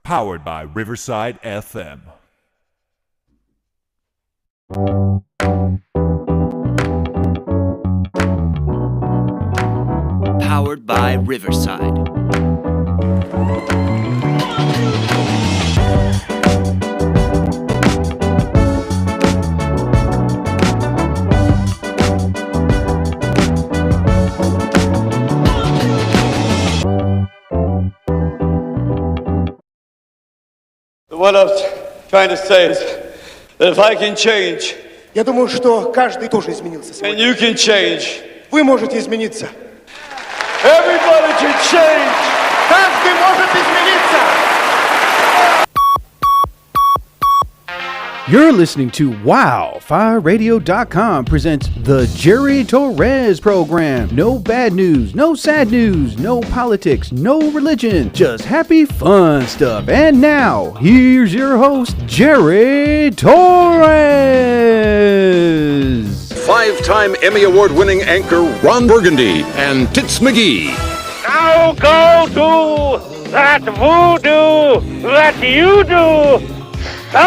Powered by Riverside FM. Powered by Riverside. What I was trying to say is that if I can change, Я думаю, что каждый тоже изменился and сегодня. you can change, Вы можете измениться. everybody can change. Каждый может измениться. You're listening to WildFireRadio.com presents the Jerry Torres program. No bad news, no sad news, no politics, no religion, just happy fun stuff. And now, here's your host, Jerry Torres. Five-time Emmy Award-winning anchor Ron Burgundy and Tits McGee. Now go to that voodoo that you do so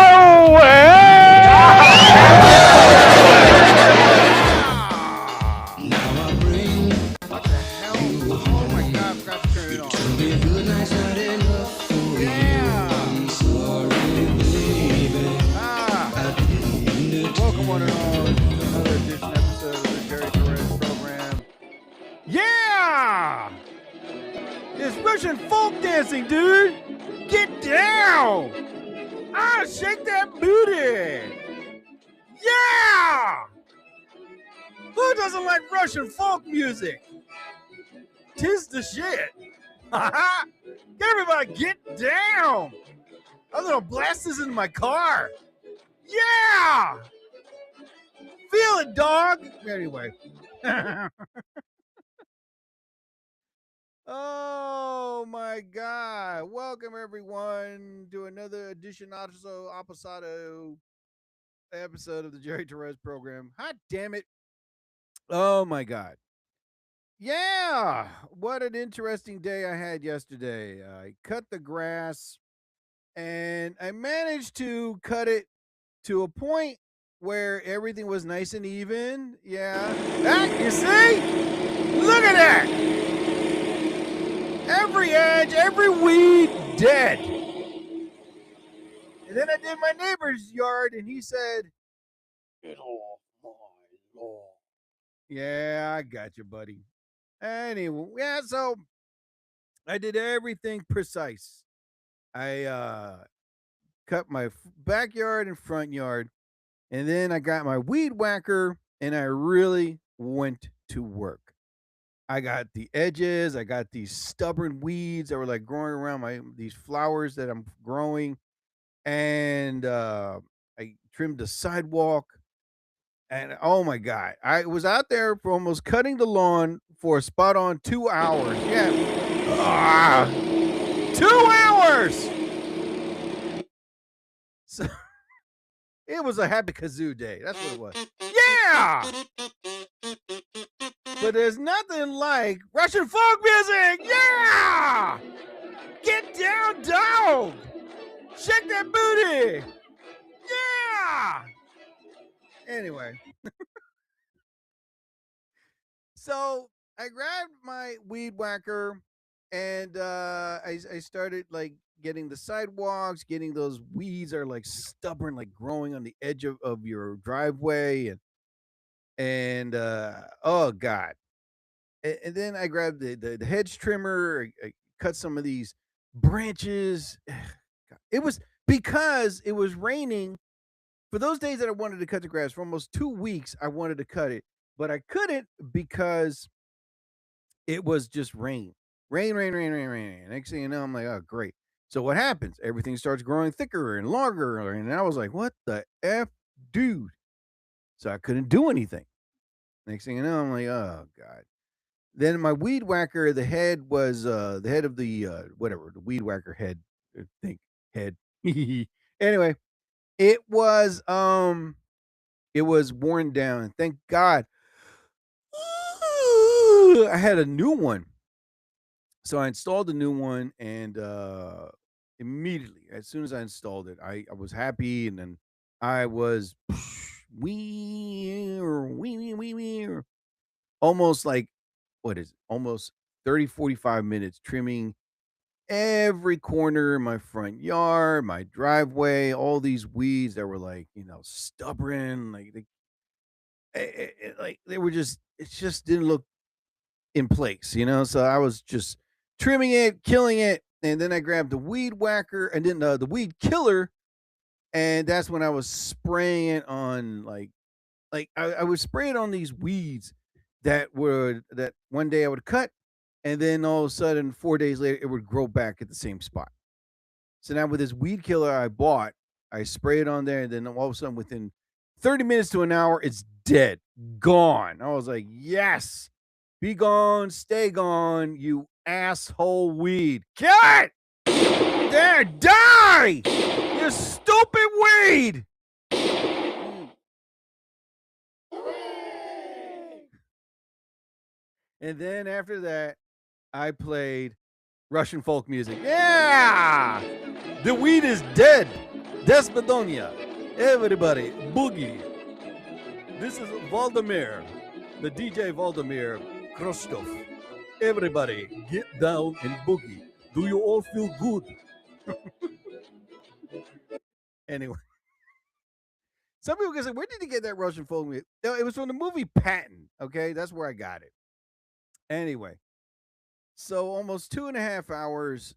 Welcome one and all to another edition episode of the Jerry Torres program. Yeah! It's Russian folk dancing, dude! Get down! Ah, shake that booty! Yeah! Who doesn't like Russian folk music? Tis the shit. Everybody get down! I'm gonna blast this into my car. Yeah! Feel it, dog. Anyway. Oh my God. Welcome everyone to another edition also opposado episode of the Jerry Torres program. Hot damn it. Oh my God. Yeah. What an interesting day I had yesterday. I cut the grass and I managed to cut it to a point where everything was nice and even. Yeah. Ah, you see? Look at that. Every edge, every weed dead. And then I did my neighbor's yard and he said, "Get off my lawn." Yeah, I got you, buddy. Anyway, yeah, so I did everything precise. I cut my backyard and front yard, and then I got my weed whacker and I really went to work. I got the edges. I got these stubborn weeds that were like growing around these flowers that I'm growing, and I trimmed the sidewalk. And oh my God, I was out there for almost cutting the lawn for a spot on 2 hours. Yeah, 2 hours. So it was a happy kazoo day. That's what it was. Yeah. But there's nothing like Russian folk music. Yeah! Get down, dog! Shake that booty! Yeah! Anyway. So I grabbed my weed whacker and I started like getting the sidewalks, getting those weeds that are like stubborn, like growing on the edge of your driveway. And oh God. And then I grabbed the hedge trimmer, I cut some of these branches. It was because it was raining. For those days that I wanted to cut the grass, for almost 2 weeks, I wanted to cut it, but I couldn't because it was just rain. Rain, rain, rain, rain, rain. Next thing you know, I'm like, oh, great. So what happens? Everything starts growing thicker and longer. And I was like, what the F, dude? So I couldn't do anything. Next thing you know, I'm like, oh, God. Then my weed whacker, the head was the head of the whatever, the weed whacker head, I think head. Anyway, it was worn down. Thank God. I had a new one. So I installed a new one and immediately. As soon as I installed it, I was happy, and then I was wee, almost like, what is it? Almost 30, 45 minutes trimming every corner in my front yard, my driveway, all these weeds that were like, stubborn, like like they were just, it just didn't look in place. So I was just trimming it, killing it, and then I grabbed the weed whacker and then the weed killer, and that's when I was spraying it on I would spray it on these weeds that one day I would cut, and then all of a sudden 4 days later it would grow back at the same spot. So now with this weed killer I bought, I spray it on there, and then all of a sudden within 30 minutes to an hour, it's dead, gone. I was like, yes, be gone, stay gone, you asshole weed. Kill it! There, die! You stupid weed! And then after that, I played Russian folk music. Yeah! The weed is dead. Despedonia. Everybody, boogie. This is Valdemir, the DJ Valdemir Krostov. Everybody, get down and boogie. Do you all feel good? Anyway. Some people can say, where did you get that Russian folk music? No, it was from the movie Patton. Okay, that's where I got it. Anyway, so almost 2.5 hours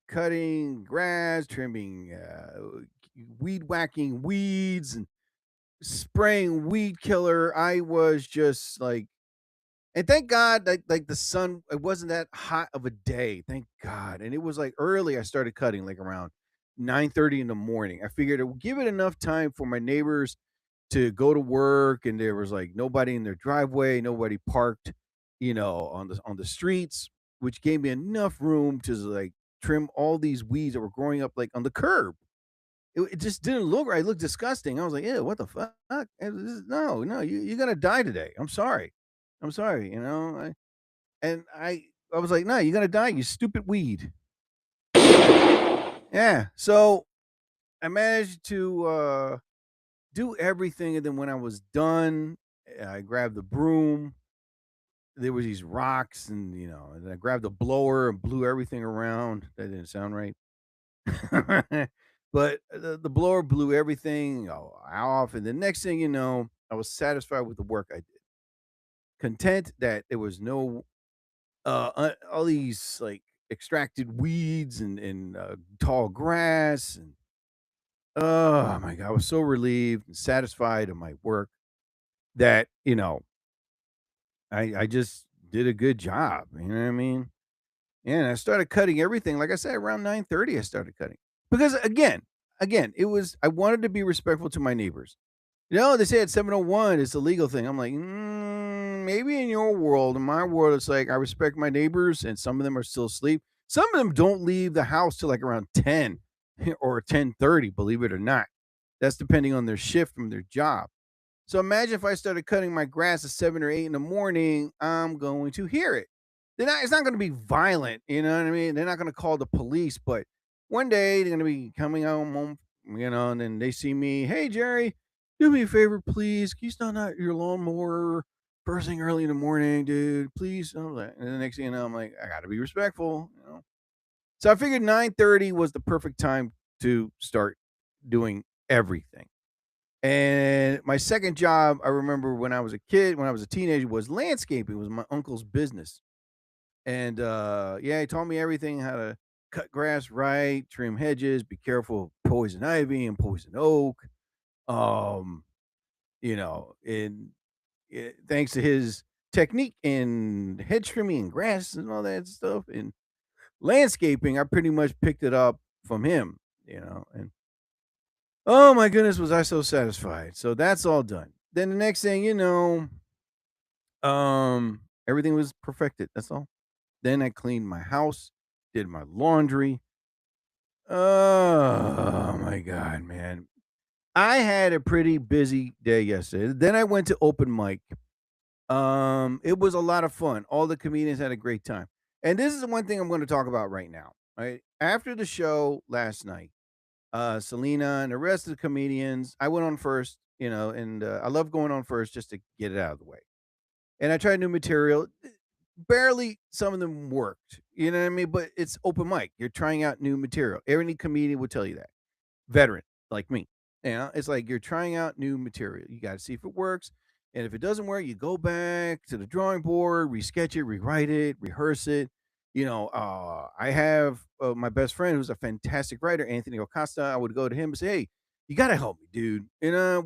cutting grass, trimming, weed whacking weeds, and spraying weed killer. I was just like, and thank God, like the sun, it wasn't that hot of a day. Thank God. And it was like early. I started cutting like around 9:30 in the morning. I figured it would give it enough time for my neighbors to go to work, and there was like nobody in their driveway, nobody parked, on the streets, which gave me enough room to like trim all these weeds that were growing up like on the curb. It just didn't look right. It looked disgusting. I was like, yeah, what the fuck? No, you're gonna die today. I'm sorry. I'm sorry. I was like, no, you're gonna die, you stupid weed. Yeah. So I managed to do everything, and then when I was done, I grabbed the broom. There was these rocks, and then I grabbed the blower and blew everything around. That didn't sound right. But the blower blew everything off, and the next thing you know, I was satisfied with the work I did. Content that there was no all these like extracted weeds and tall grass, and oh my god, I was so relieved and satisfied in my work that I just did a good job. You know what I mean? Yeah, and I started cutting everything. Like I said, around 9:30, I started cutting because again, it was I wanted to be respectful to my neighbors. They say at 7:01 it's a legal thing. I'm like, maybe in your world, in my world, it's like I respect my neighbors, and some of them are still asleep. Some of them don't leave the house till like around 10 or 10:30. Believe it or not, that's depending on their shift from their job. So imagine if I started cutting my grass at 7 or 8 in the morning, I'm going to hear it. It's not going to be violent, you know what I mean? They're not going to call the police, but one day they're going to be coming home, and then they see me. Hey, Jerry, do me a favor, please. Can you start out your lawnmower first thing early in the morning, dude? Please. And the next thing you know, I'm like, I got to be respectful. So I figured 9:30 was the perfect time to start doing everything. And my second job, I remember when I was a kid, when I was a teenager, was landscaping. It was my uncle's business. And yeah, he taught me everything, how to cut grass right, trim hedges, be careful of poison ivy and poison oak. Um, and thanks to his technique in hedge trimming and grass and all that stuff and landscaping, I pretty much picked it up from him. And oh my goodness, was I so satisfied. So that's all done. Then the next thing everything was perfected. That's all. Then I cleaned my house, did my laundry. Oh my god, man. I had a pretty busy day yesterday. Then I went to open mic. It was a lot of fun. All the comedians had a great time. And this is the one thing I'm going to talk about right now. right? After the show last night, Selena and the rest of the comedians, I went on first, and I love going on first just to get it out of the way. And I tried new material. Barely some of them worked. You know what I mean? But it's open mic. You're trying out new material. Any comedian would tell you that. Veteran like me. It's like you're trying out new material. You got to see if it works. And if it doesn't work, you go back to the drawing board, resketch it, rewrite it, rehearse it. I have my best friend who's a fantastic writer, Anthony Acosta. I would go to him and say, "Hey, you got to help me, dude.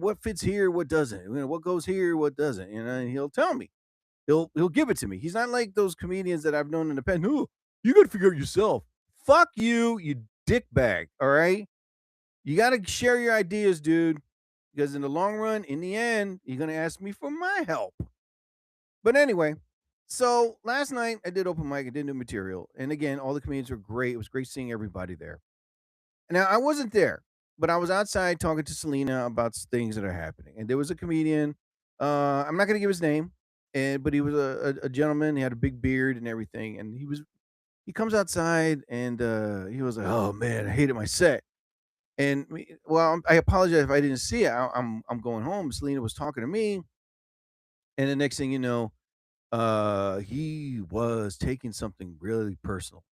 What fits here, what doesn't? What goes here, what doesn't?" And he'll tell me. He'll give it to me. He's not like those comedians that I've known in the past. No, you got to figure it yourself. Fuck you, you dickbag. All right, you got to share your ideas, dude. Because in the long run, in the end, you're gonna ask me for my help. But anyway, so last night I did open mic. I did new material, and again, all the comedians were great. It was great seeing everybody there. Now I wasn't there, but I was outside talking to Selena about things that are happening. And there was a comedian. I'm not gonna give his name, but he was a gentleman. He had a big beard and everything, and he comes outside and he was like, "Oh man, I hated my set." And well, I apologize if I didn't see it. I'm going home. Selena was talking to me, and the next thing you know, he was taking something really personal.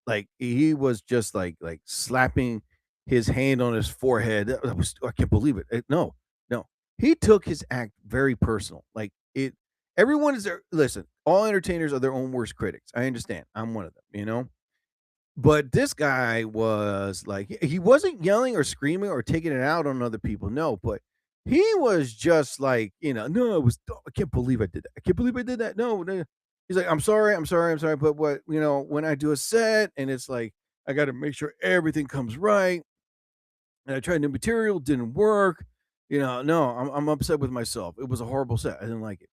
Like he was just like slapping his hand on his forehead. I can't believe it. No, no. He took his act very personal. Like it everyone is there. Listen, all entertainers are their own worst critics. I understand. I'm one of them. But this guy was like he wasn't yelling or screaming or taking it out on other people. No, but he was just like, no, I can't believe I did that. I can't believe I did that. No, no. He's like, I'm sorry, I'm sorry, I'm sorry. But when I do a set and it's like I got to make sure everything comes right, and I tried new material, didn't work. No, I'm upset with myself. It was a horrible set. I didn't like it.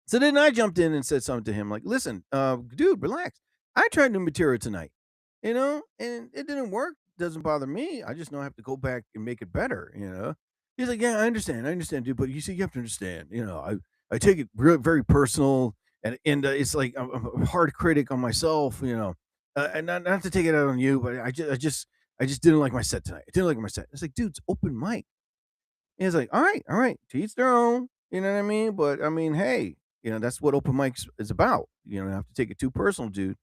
So then I jumped in and said something to him like, listen, dude, relax. I tried new material tonight, and it didn't work. Doesn't bother me. I just know I have to go back and make it better. He's like, yeah, I understand, dude. But you see, you have to understand, I take it very personal, and it's like I'm a hard critic on myself. And not to take it out on you, but I just didn't like my set tonight. I didn't like my set. It's like, dude, it's open mic. And it's like, all right, to each their own. You know what I mean? But I mean, hey, that's what open mics is about. You don't have to take it too personal, dude.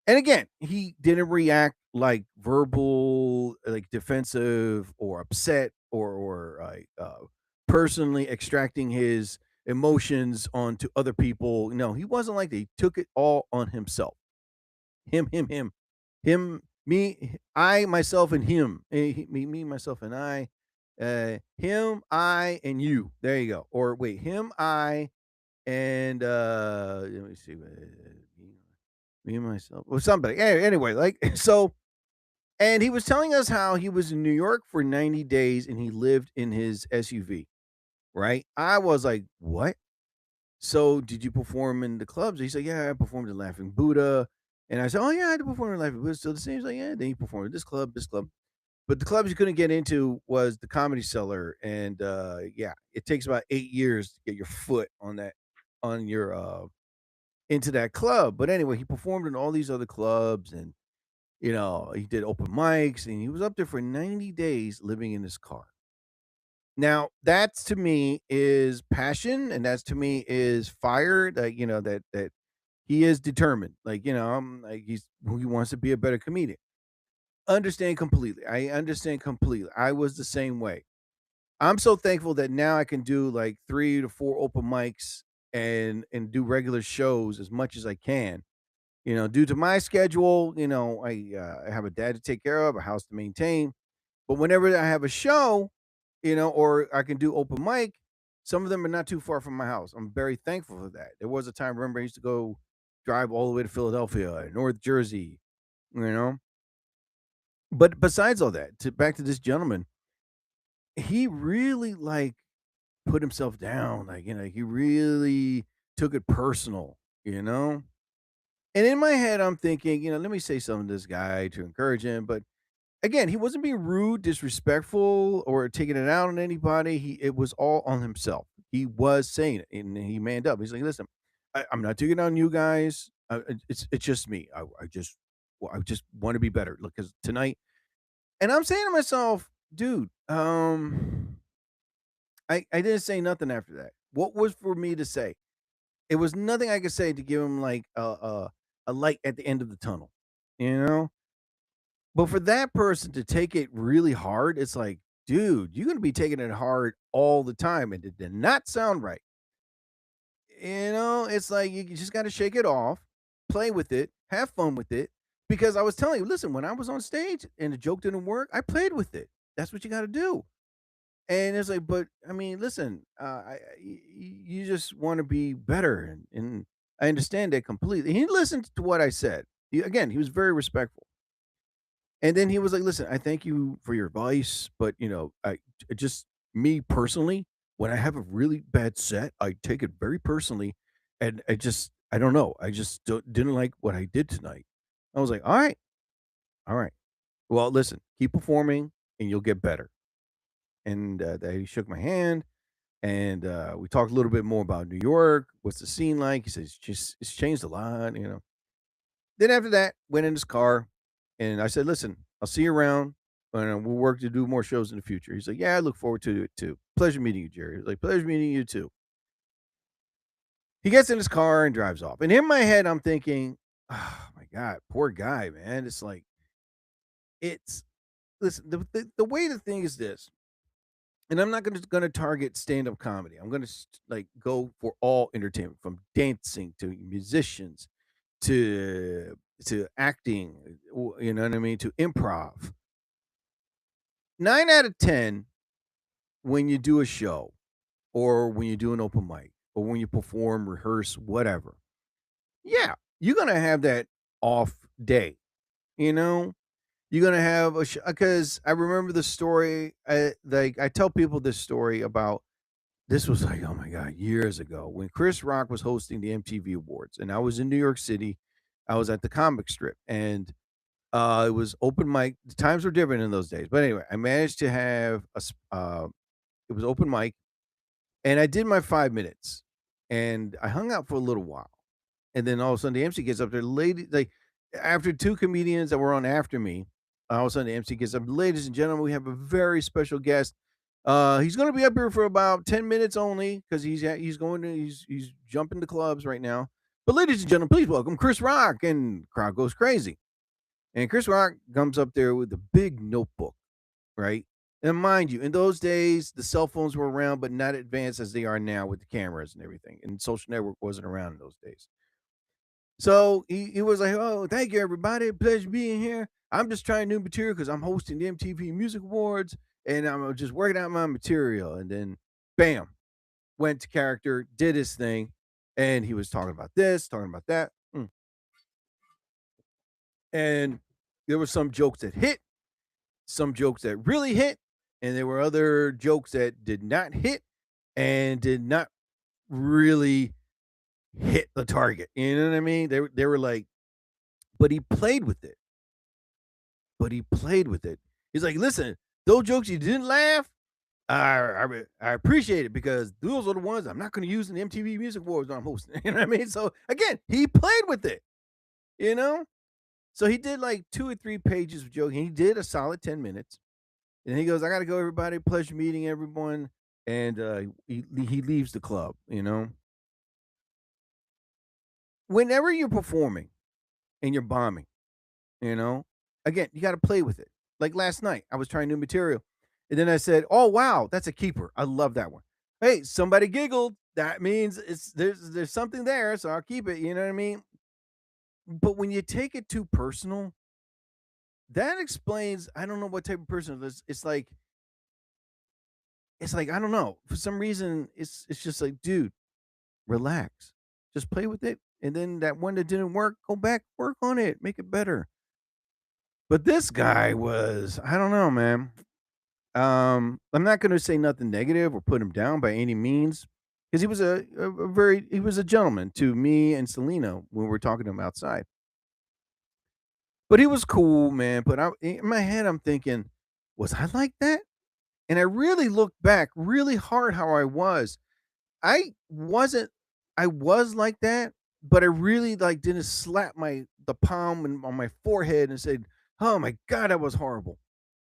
And again, he didn't react like verbal, like defensive or upset or like personally extracting his emotions onto other people. No, he wasn't like that. He took it all on himself. Him, me, I, myself, and him. Me, myself, and I. Him, I, and you. There you go. Or wait, him, I, and let me see. Me and myself. Well, somebody. Anyway, like so, and he was telling us how he was in New York for 90 days and he lived in his SUV. Right? I was like, what? So did you perform in the clubs? He said, yeah, I performed in Laughing Buddha. And I said, oh yeah, I had to perform in Laughing Buddha. Still the same. He's like, yeah. Then he performed at this club, this club. But the clubs you couldn't get into was the Comedy Cellar, and yeah, it takes about 8 years to get your foot on your into that club. But anyway, he performed in all these other clubs, and he did open mics, and he was up there for 90 days living in his car. Now, that's to me is passion, and that's to me is fire. Like that he is determined. Like I'm like he wants to be a better comedian. Understand completely. I understand completely. I was the same way. I'm so thankful that now I can do like 3 to 4 open mics and do regular shows as much as I can. Due to my schedule, I have a dad to take care of, a house to maintain. But whenever I have a show, or I can do open mic, some of them are not too far from my house. I'm very thankful for that. There was a time, remember, I used to go drive all the way to Philadelphia, North Jersey, you know. But besides all that, back to this gentleman, he really like put himself down. Like, he really took it personal. And in my head, I'm thinking, let me say something to this guy to encourage him. But again, he wasn't being rude, disrespectful, or taking it out on anybody. It was all on himself. He was saying it, and he manned up. He's like, "Listen, I'm not taking it on you guys. It's just me. I just well, I just want to be better. Look, because tonight, and I'm saying to myself, dude, I didn't say nothing after that. What was for me to say? It was nothing I could say to give him like a light at the end of the tunnel, you know. But for that person to take it really hard, it's like, dude, you're gonna be taking it hard all the time, and it did not sound right. It's like you just got to shake it off, play with it, have fun with it. Because I was telling you, listen, when I was on stage and the joke didn't work, I played with it. That's what you got to do. And it's like, but I mean, listen, you just want to be better, and I understand that completely. He listened to what I said. Again, he was very respectful, and then he was like, "Listen, I thank you for your advice, but just me personally, when I have a really bad set, I take it very personally, and I don't know, I just didn't like what I did tonight." I was like, all right, well, listen, keep performing, and you'll get better." And he shook my hand, and we talked a little bit more about New York. What's the scene like? He says it's changed a lot. Then after that, went in his car, and I said, "Listen, I'll see you around, and we'll work to do more shows in the future." He's like, "Yeah, I look forward to it too. Pleasure meeting you, Jerry." I was like, "Pleasure meeting you too." He gets in his car and drives off. And in my head, I'm thinking, "Oh my God, poor guy, man." It's like it's listen. The way the thing is this, and I'm not gonna target stand up comedy. I'm gonna like go for all entertainment, from dancing to musicians to acting. You know what I mean? To improv. 9 out of 10, when you do a show, or when you do an open mic, or when you perform, rehearse, whatever, yeah, you're gonna have that off day. You know, you're gonna have a because I remember the story. Like I tell people this story about this was like, oh my God, years ago when Chris Rock was hosting the MTV Awards, and I was in New York City. I was at the comic strip, and it was open mic. The times were different in those days, but anyway, I managed to have it was open mic, and I did my 5 minutes, and I hung out for a little while, and then all of a sudden the MC gets up there, lady, like after two comedians that were on after me, all of a sudden the MC gets up, ladies and gentlemen, we have a very special guest. He's going to be up here for about 10 minutes only because he's jumping the clubs right now. But ladies and gentlemen, please welcome Chris Rock, and crowd goes crazy. And Chris Rock comes up there with a big notebook, right? And mind you, in those days, the cell phones were around, but not advanced as they are now with the cameras and everything. And social network wasn't around in those days. So he was like, "Oh, thank you, everybody. Pleasure being here. I'm just trying new material because I'm hosting the MTV Music Awards, and I'm just working out my material." And then, bam, went to character, did his thing, and he was talking about this, talking about that. And there were some jokes that hit, some jokes that really hit, and there were other jokes that did not hit and did not really hit the target. You know what I mean? They were like, but he played with it. But he played with it. He's like, "Listen, those jokes you didn't laugh, I appreciate it because those are the ones I'm not going to use in the MTV Music Awards when I'm hosting." You know what I mean? So again, he played with it. You know, so he did like 2 or 3 pages of joking. He did a solid 10 minutes, and he goes, "I got to go, everybody. Pleasure meeting everyone." And he leaves the club. Whenever you're performing and you're bombing, again, you got to play with it. Like last night, I was trying new material, and then I said, "Oh wow, that's a keeper. I love that one." Hey, somebody giggled. That means there's something there, so I'll keep it. You know what I mean? But when you take it too personal, that explains. I don't know what type of person it is. It's like I don't know. For some reason, it's just like, dude, relax. Just play with it, and then that one that didn't work, go back, work on it, make it better. But this guy was, I don't know, man. I'm not going to say nothing negative or put him down by any means, because he was he was a gentleman to me and Selena when we were talking to him outside. But he was cool, man. But in my head, I'm thinking, was I like that? And I really looked back really hard how I was. I wasn't. I was like that, but I really like didn't slap the palm on my forehead and said, "Oh my god, that was horrible."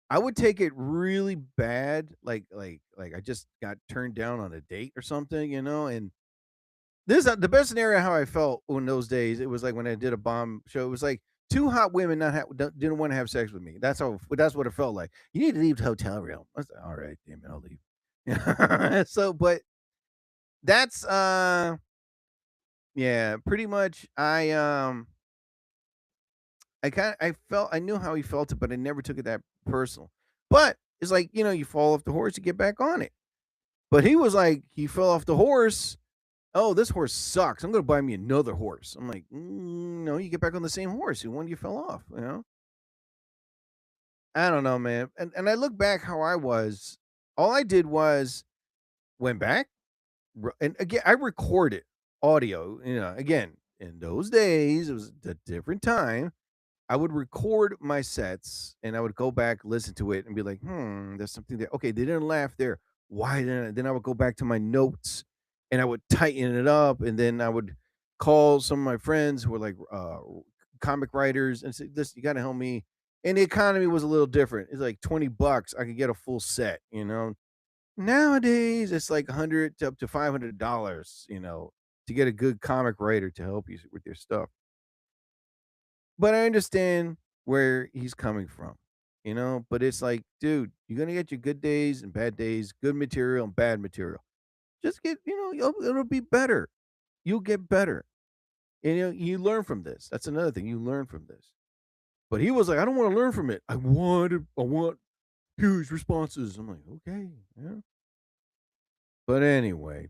I would take it really bad, like I just got turned down on a date or something, and this the best scenario how I felt in those days. It was like when I did a bomb show. It was like two hot women didn't want to have sex with me. That's what it felt like. You need to leave the hotel room. I said, all right, damn it, I'll leave. So, but that's yeah, pretty much. I felt I knew how he felt it, but I never took it that personal. But it's like you fall off the horse, you get back on it. But he was like, he fell off the horse. Oh, this horse sucks. I'm going to buy me another horse. I'm like, no, you get back on the same horse. The one you fell off, I don't know, man. And I look back how I was. All I did was went back, and again, I recorded audio. Again, in those days, it was a different time. I would record my sets, and I would go back, listen to it, and be like, there's something there. Okay, they didn't laugh there. Why didn't I? Then I would go back to my notes, and I would tighten it up, and then I would call some of my friends who were like comic writers and say, "This, you got to help me." And the economy was a little different. It's like $20. I could get a full set. Nowadays it's like 100 to up to $500. To get a good comic writer to help you with your stuff. But I understand where he's coming from, but it's like, dude, you're gonna get your good days and bad days, good material and bad material. Just get, it'll be better. You'll get better. And you learn from this. That's another thing. You learn from this. But he was like, I don't want to learn from it. I want huge responses. I'm like, okay, yeah. But anyway,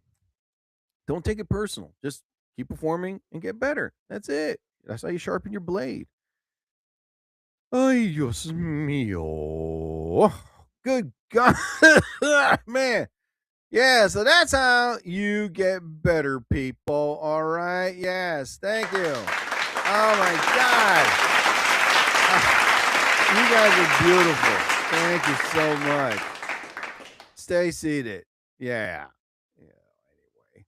don't take it personal. Just keep performing and get better. That's it. That's how you sharpen your blade. Ay, Dios mío. Good God. Man. Yeah, so that's how you get better, people. All right. Yes. Thank you. Oh, my God. You guys are beautiful. Thank you so much. Stay seated. Yeah. Anyway.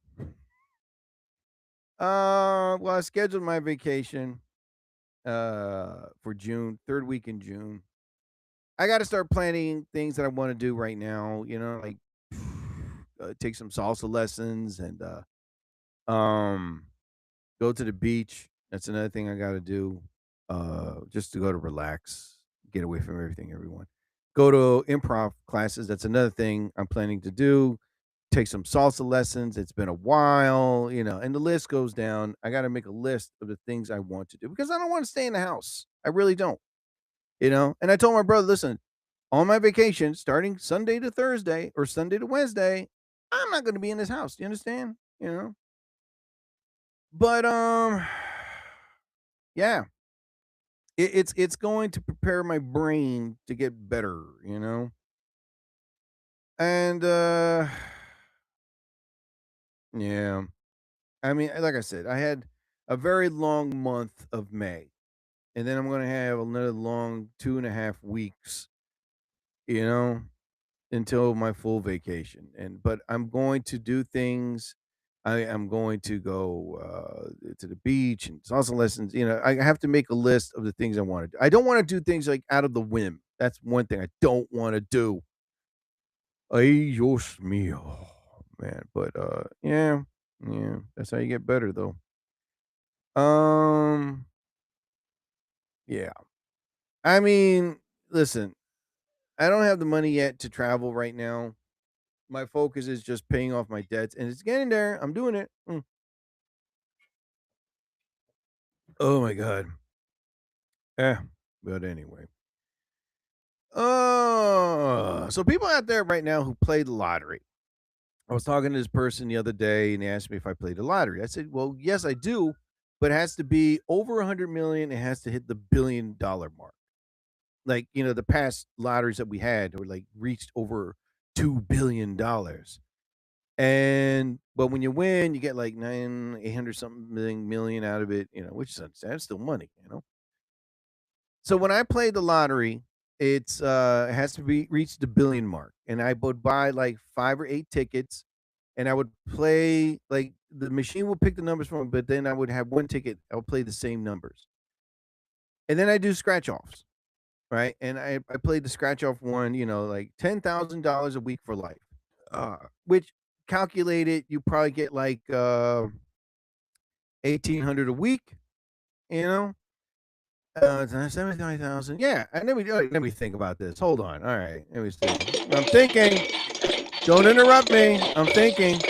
Well, I scheduled my vacation for June, third week in June. I got to start planning things that I want to do right now, like take some salsa lessons and go to the beach. That's another thing I got to do. Just to go to relax, get away from everyone. Go to improv classes. That's another thing I'm planning to do. Take some salsa lessons. It's been a while, and the list goes down. I got to make a list of the things I want to do because I don't want to stay in the house. I really don't, And I told my brother, listen, on my vacation, starting Sunday to Thursday or Sunday to Wednesday, I'm not going to be in this house. Do you understand? But yeah, it's going to prepare my brain to get better, And yeah. I mean, like I said, I had a very long month of May, and then I'm going to have another long 2.5 weeks, you know, until my full vacation. But I'm going to do things. I am going to go to the beach and salsa lessons. I have to make a list of the things I want to do. I don't want to do things like out of the whim. That's one thing I don't want to do. Ay, Dios mío, man. But yeah, yeah, that's how you get better, though. Um, yeah. I mean, listen, I don't have the money yet to travel right now. My focus is just paying off my debts, and it's getting there. I'm doing it. Oh my god. Yeah. But anyway. So people out there right now who play the lottery. I was talking to this person the other day, and they asked me if I played the lottery. I said, "Well, yes, I do, but it has to be over 100 million. It has to hit the $1 billion mark. Like the past lotteries that we had were like reached over $2 billion. And but when you win, you get like 800 something million out of it, which is that's still money. So when I played the lottery, it has to be reach the billion mark, and I would buy like 5 or 8 tickets, and I would play like the machine would pick the numbers from, but then I would have one ticket. I would play the same numbers, and then I do scratch offs, right? And I played the scratch off one, like $10,000 a week for life, which calculated you probably get like 1,800 a week, you know. 75,000. Yeah, and let me think about this. Hold on. All right, let me see. I'm thinking. Don't interrupt me. I'm thinking.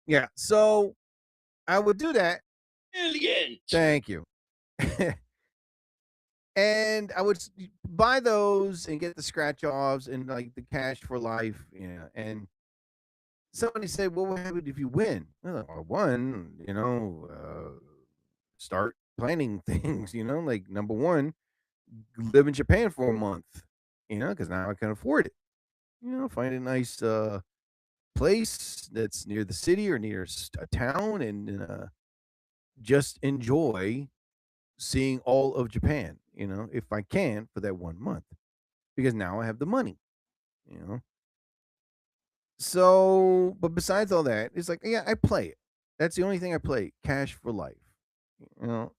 Yeah, so I would do that. Millions. Thank you. And I would buy those and get the scratch offs and like the cash for life. Yeah, and somebody said, "Well, what happens if you win?" Well, I won. Start planning things. Like number one, live in Japan for a month. Because now I can afford it. Find a nice place that's near the city or near a town, and just enjoy seeing all of Japan. If I can for that 1 month, because now I have the money. You know. So, but besides all that, it's like, yeah, I play it. That's the only thing I play. Cash for life. You know,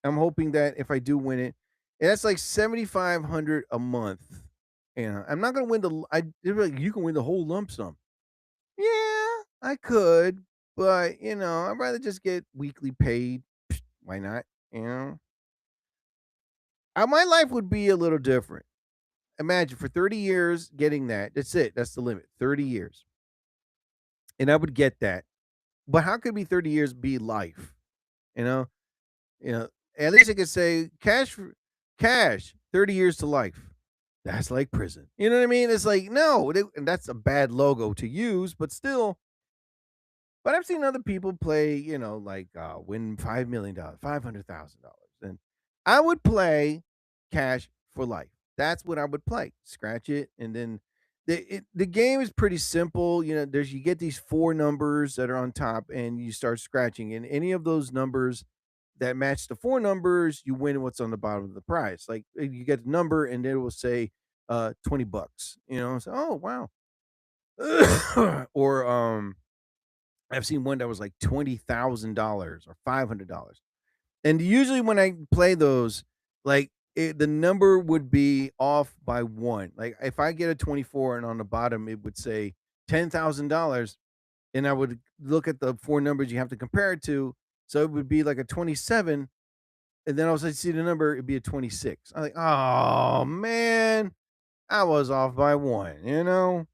I'm hoping that if I do win it, that's like 7,500 a month. I'm not gonna win they're like, you can win the whole lump sum. Yeah, I could, but I'd rather just get weekly paid. Why not? You know, my life would be a little different. Imagine for 30 years getting that. That's it. That's the limit. 30 years, and I would get that. But how could be 30 years be life? You know, you know. At least I could say cash 30 years to life. That's like prison. You know what I mean? It's like no, and that's a bad logo to use, but still. But I've seen other people play, like win $5 million, $500,000, and I would play cash for life. That's what I would play. Scratch it, and then the game is pretty simple. You get these four numbers that are on top, and you start scratching, and any of those numbers that match the four numbers, you win what's on the bottom of the prize. Like you get the number, and it will say $20. So oh wow, or I've seen one that was like $20,000 or $500. And usually when I play those, like the number would be off by one. Like if I get a 24 and on the bottom it would say $10,000, and I would look at the four numbers you have to compare it to. So it would be like a 27. And then I was like, see the number, it'd be a 26. I'm like, oh man, I was off by one.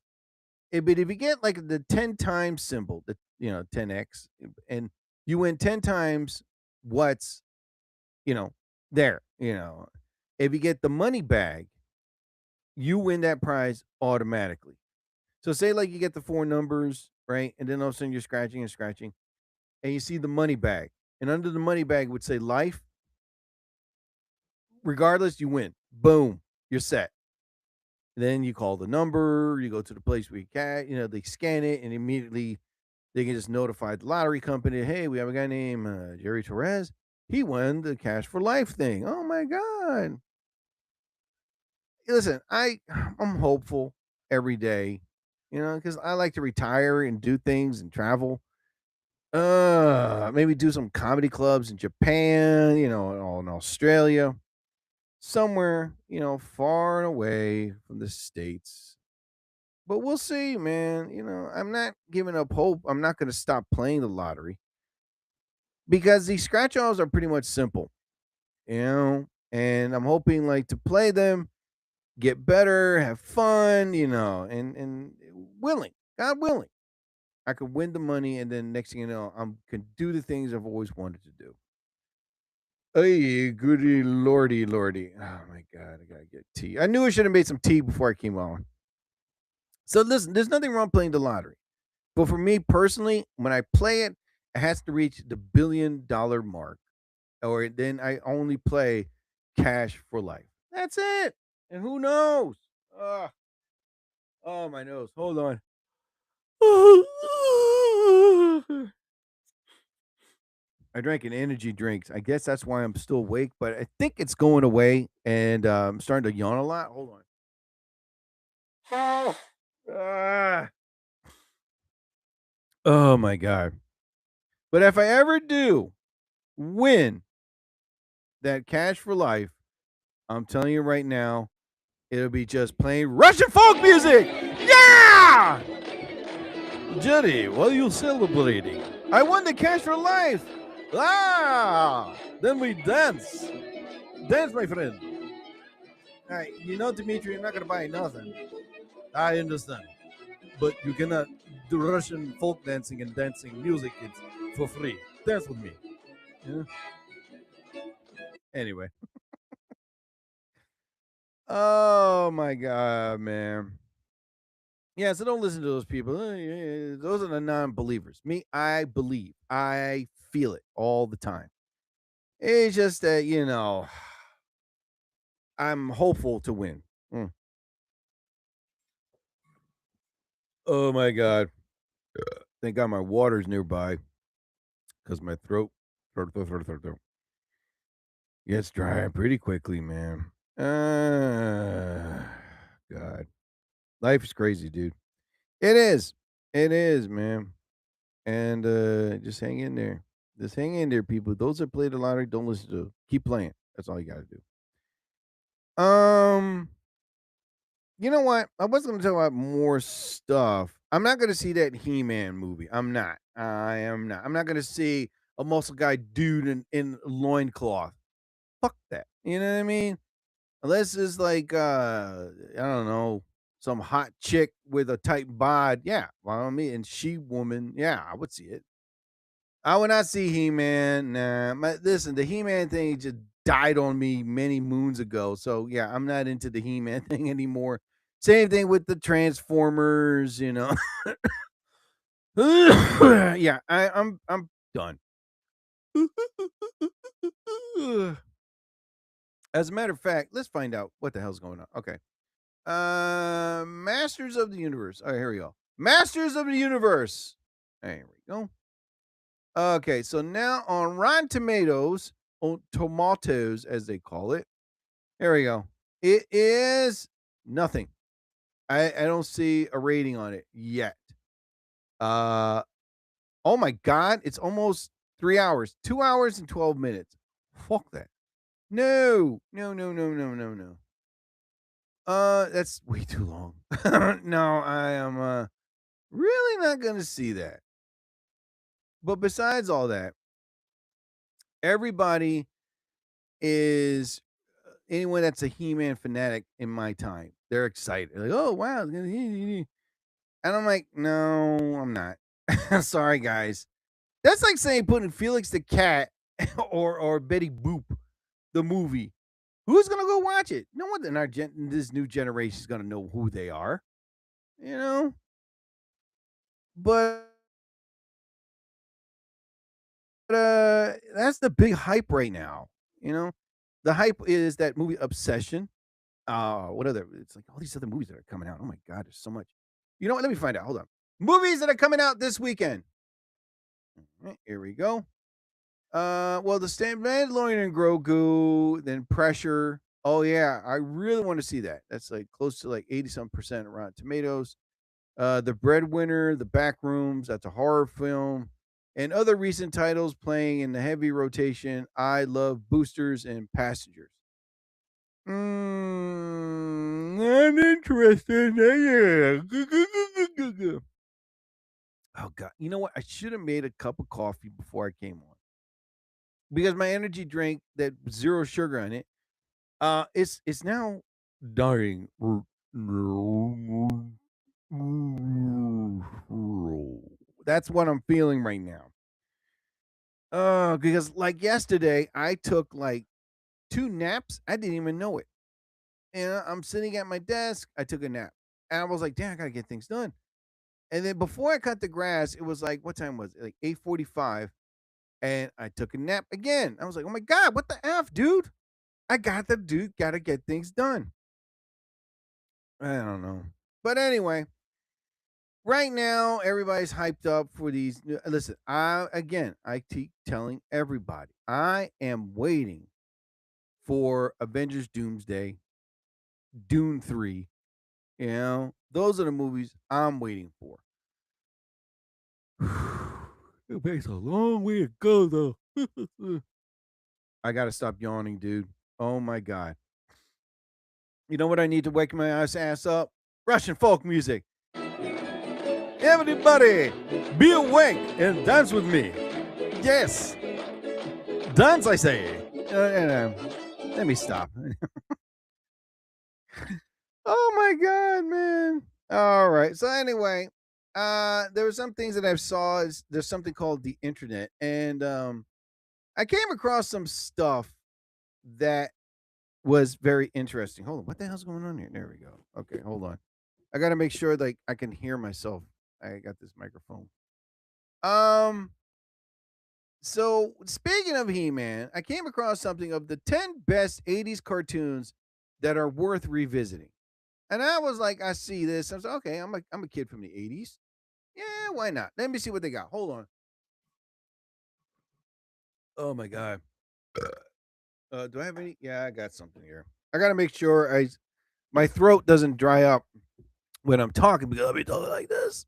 But if you get like the 10 times symbol, the 10x, and you win 10 times what's there, if you get the money bag, you win that prize automatically. So say like you get the four numbers, right? And then all of a sudden you're scratching and scratching, and you see the money bag. And under the money bag would say life. Regardless, you win. Boom, you're set. Then you call the number, you go to the place where you can, they scan it, and immediately they can just notify the lottery company, hey, we have a guy named Jerry Torres. He won the cash for life thing. Oh my God. Listen, I'm hopeful every day, because I like to retire and do things and travel. Maybe do some comedy clubs in Japan, or in Australia. Somewhere, far and away from the States. But we'll see, man. I'm not giving up hope. I'm not going to stop playing the lottery because these scratch offs are pretty much simple, and I'm hoping like to play them, get better, have fun, and God willing, I could win the money, and then next thing you know, I can do the things I've always wanted to do. Hey, goody lordy, lordy. Oh my God, I gotta get tea. I knew I should have made some tea before I came on. So listen, there's nothing wrong playing the lottery. But for me personally, when I play it, it has to reach the $1 billion mark. Or then I only play cash for life. That's it. And who knows? Oh, my nose. Hold on. I drank an energy drink. I guess that's why I'm still awake, but I think it's going away, and I'm starting to yawn a lot. Hold on. Oh my god. But if I ever do win that Cash for Life, I'm telling you right now, it'll be just plain Russian folk music. Yeah! Jenny, what are you celebrating? I won the Cash for Life. Ah! Then we dance. Dance, my friend. All right, you know, Dimitri, I'm not going to buy nothing. I understand. But you cannot do Russian folk dancing and dancing music kids for free. Dance with me. Yeah. Anyway. Oh my god, man. Yeah, so don't listen to those people. Those are the non-believers. Me, I believe. I feel it all the time. It's just that, I'm hopeful to win. Oh my god. Thank God my water's nearby. Because my throat gets dry pretty quickly, man. God. Life is crazy, dude. It is. It is, man. And just hang in there. Just hang in there, people. Those that play the lottery, don't listen to. Keep playing. That's all you got to do. You know what? I was going to talk about more stuff. I'm not going to see that He-Man movie. I'm not. I am not. I'm not going to see a muscle guy dude in loincloth. Fuck that. You know what I mean? Unless it's like, I don't know, some hot chick with a tight bod. Yeah. Well, and She-Woman. Yeah, I would see it. I would not see He-Man. Nah. Listen, the He-Man thing just died on me many moons ago. So yeah, I'm not into the He-Man thing anymore. Same thing with the Transformers, yeah, I'm done. As a matter of fact, let's find out what the hell's going on. Okay. Masters of the Universe. All right, here we go. Masters of the Universe. There we go. Okay, so now on Rotten Tomatoes, on Tomatoes as they call it. There we go. It is nothing. I don't see a rating on it yet. Oh my god, it's almost 3 hours. 2 hours and 12 minutes. Fuck that. No. That's way too long. No, I am really not gonna see that. But besides all that, everybody is anyone that's a He-Man fanatic in my time. They're excited. They're like, oh wow. And I'm like, no, I'm not. Sorry, guys. That's like saying putting Felix the Cat or Betty Boop, the movie. Who's gonna go watch it? No one in this new generation is gonna know who they are. But that's the big hype right now. The hype is that movie Obsession. What other? It's like all these other movies that are coming out. Oh my god, there's so much. You know what? Let me find out. Hold on. Movies that are coming out this weekend. Here we go. Well, the Mandalorian and Grogu, then Pressure. Oh yeah, I really want to see that. That's like close to like 80-some% Rotten Tomatoes. The Breadwinner, The Backrooms. That's a horror film. And other recent titles playing in the heavy rotation. I Love Boosters and Passengers. Not interested. Oh god, you know what? I should have made a cup of coffee before I came on, because my energy drink that zero sugar in it, it's now dying. That's what I'm feeling right now. Because like yesterday, I took like 2 naps. I didn't even know it. And I'm sitting at my desk. I took a nap, and I was like, "Damn, I gotta get things done." And then before I cut the grass, it was like, what time was it? Like 8:45, and I took a nap again. I was like, "Oh my god, what the f, dude? I gotta get things done." I don't know, but anyway, right now everybody's hyped up for these. Listen, I keep telling everybody, I am waiting for Avengers Doomsday, Dune 3. Those are the movies I'm waiting for. It takes a long way to go, though. I gotta stop yawning, dude. Oh my god. You know what I need to wake my ass up? Russian folk music. Everybody, be awake and dance with me. Yes. Dance, I say. Let me stop. Oh my god, man. All right. So anyway, there were some things that I saw. There's something called the internet, and I came across some stuff that was very interesting. Hold on, what the hell's going on here? There we go. Okay, hold on. I got to make sure like I can hear myself. I got this microphone. Um. So speaking of He-Man, I came across something of the 10 best '80s cartoons that are worth revisiting. And I was like, I see this. I was like, okay, I'm a kid from the '80s. Yeah, why not? Let me see what they got. Hold on. Oh my god. Do I have any? Yeah, I got something here. I got to make sure my throat doesn't dry up when I'm talking because I'll be talking like this.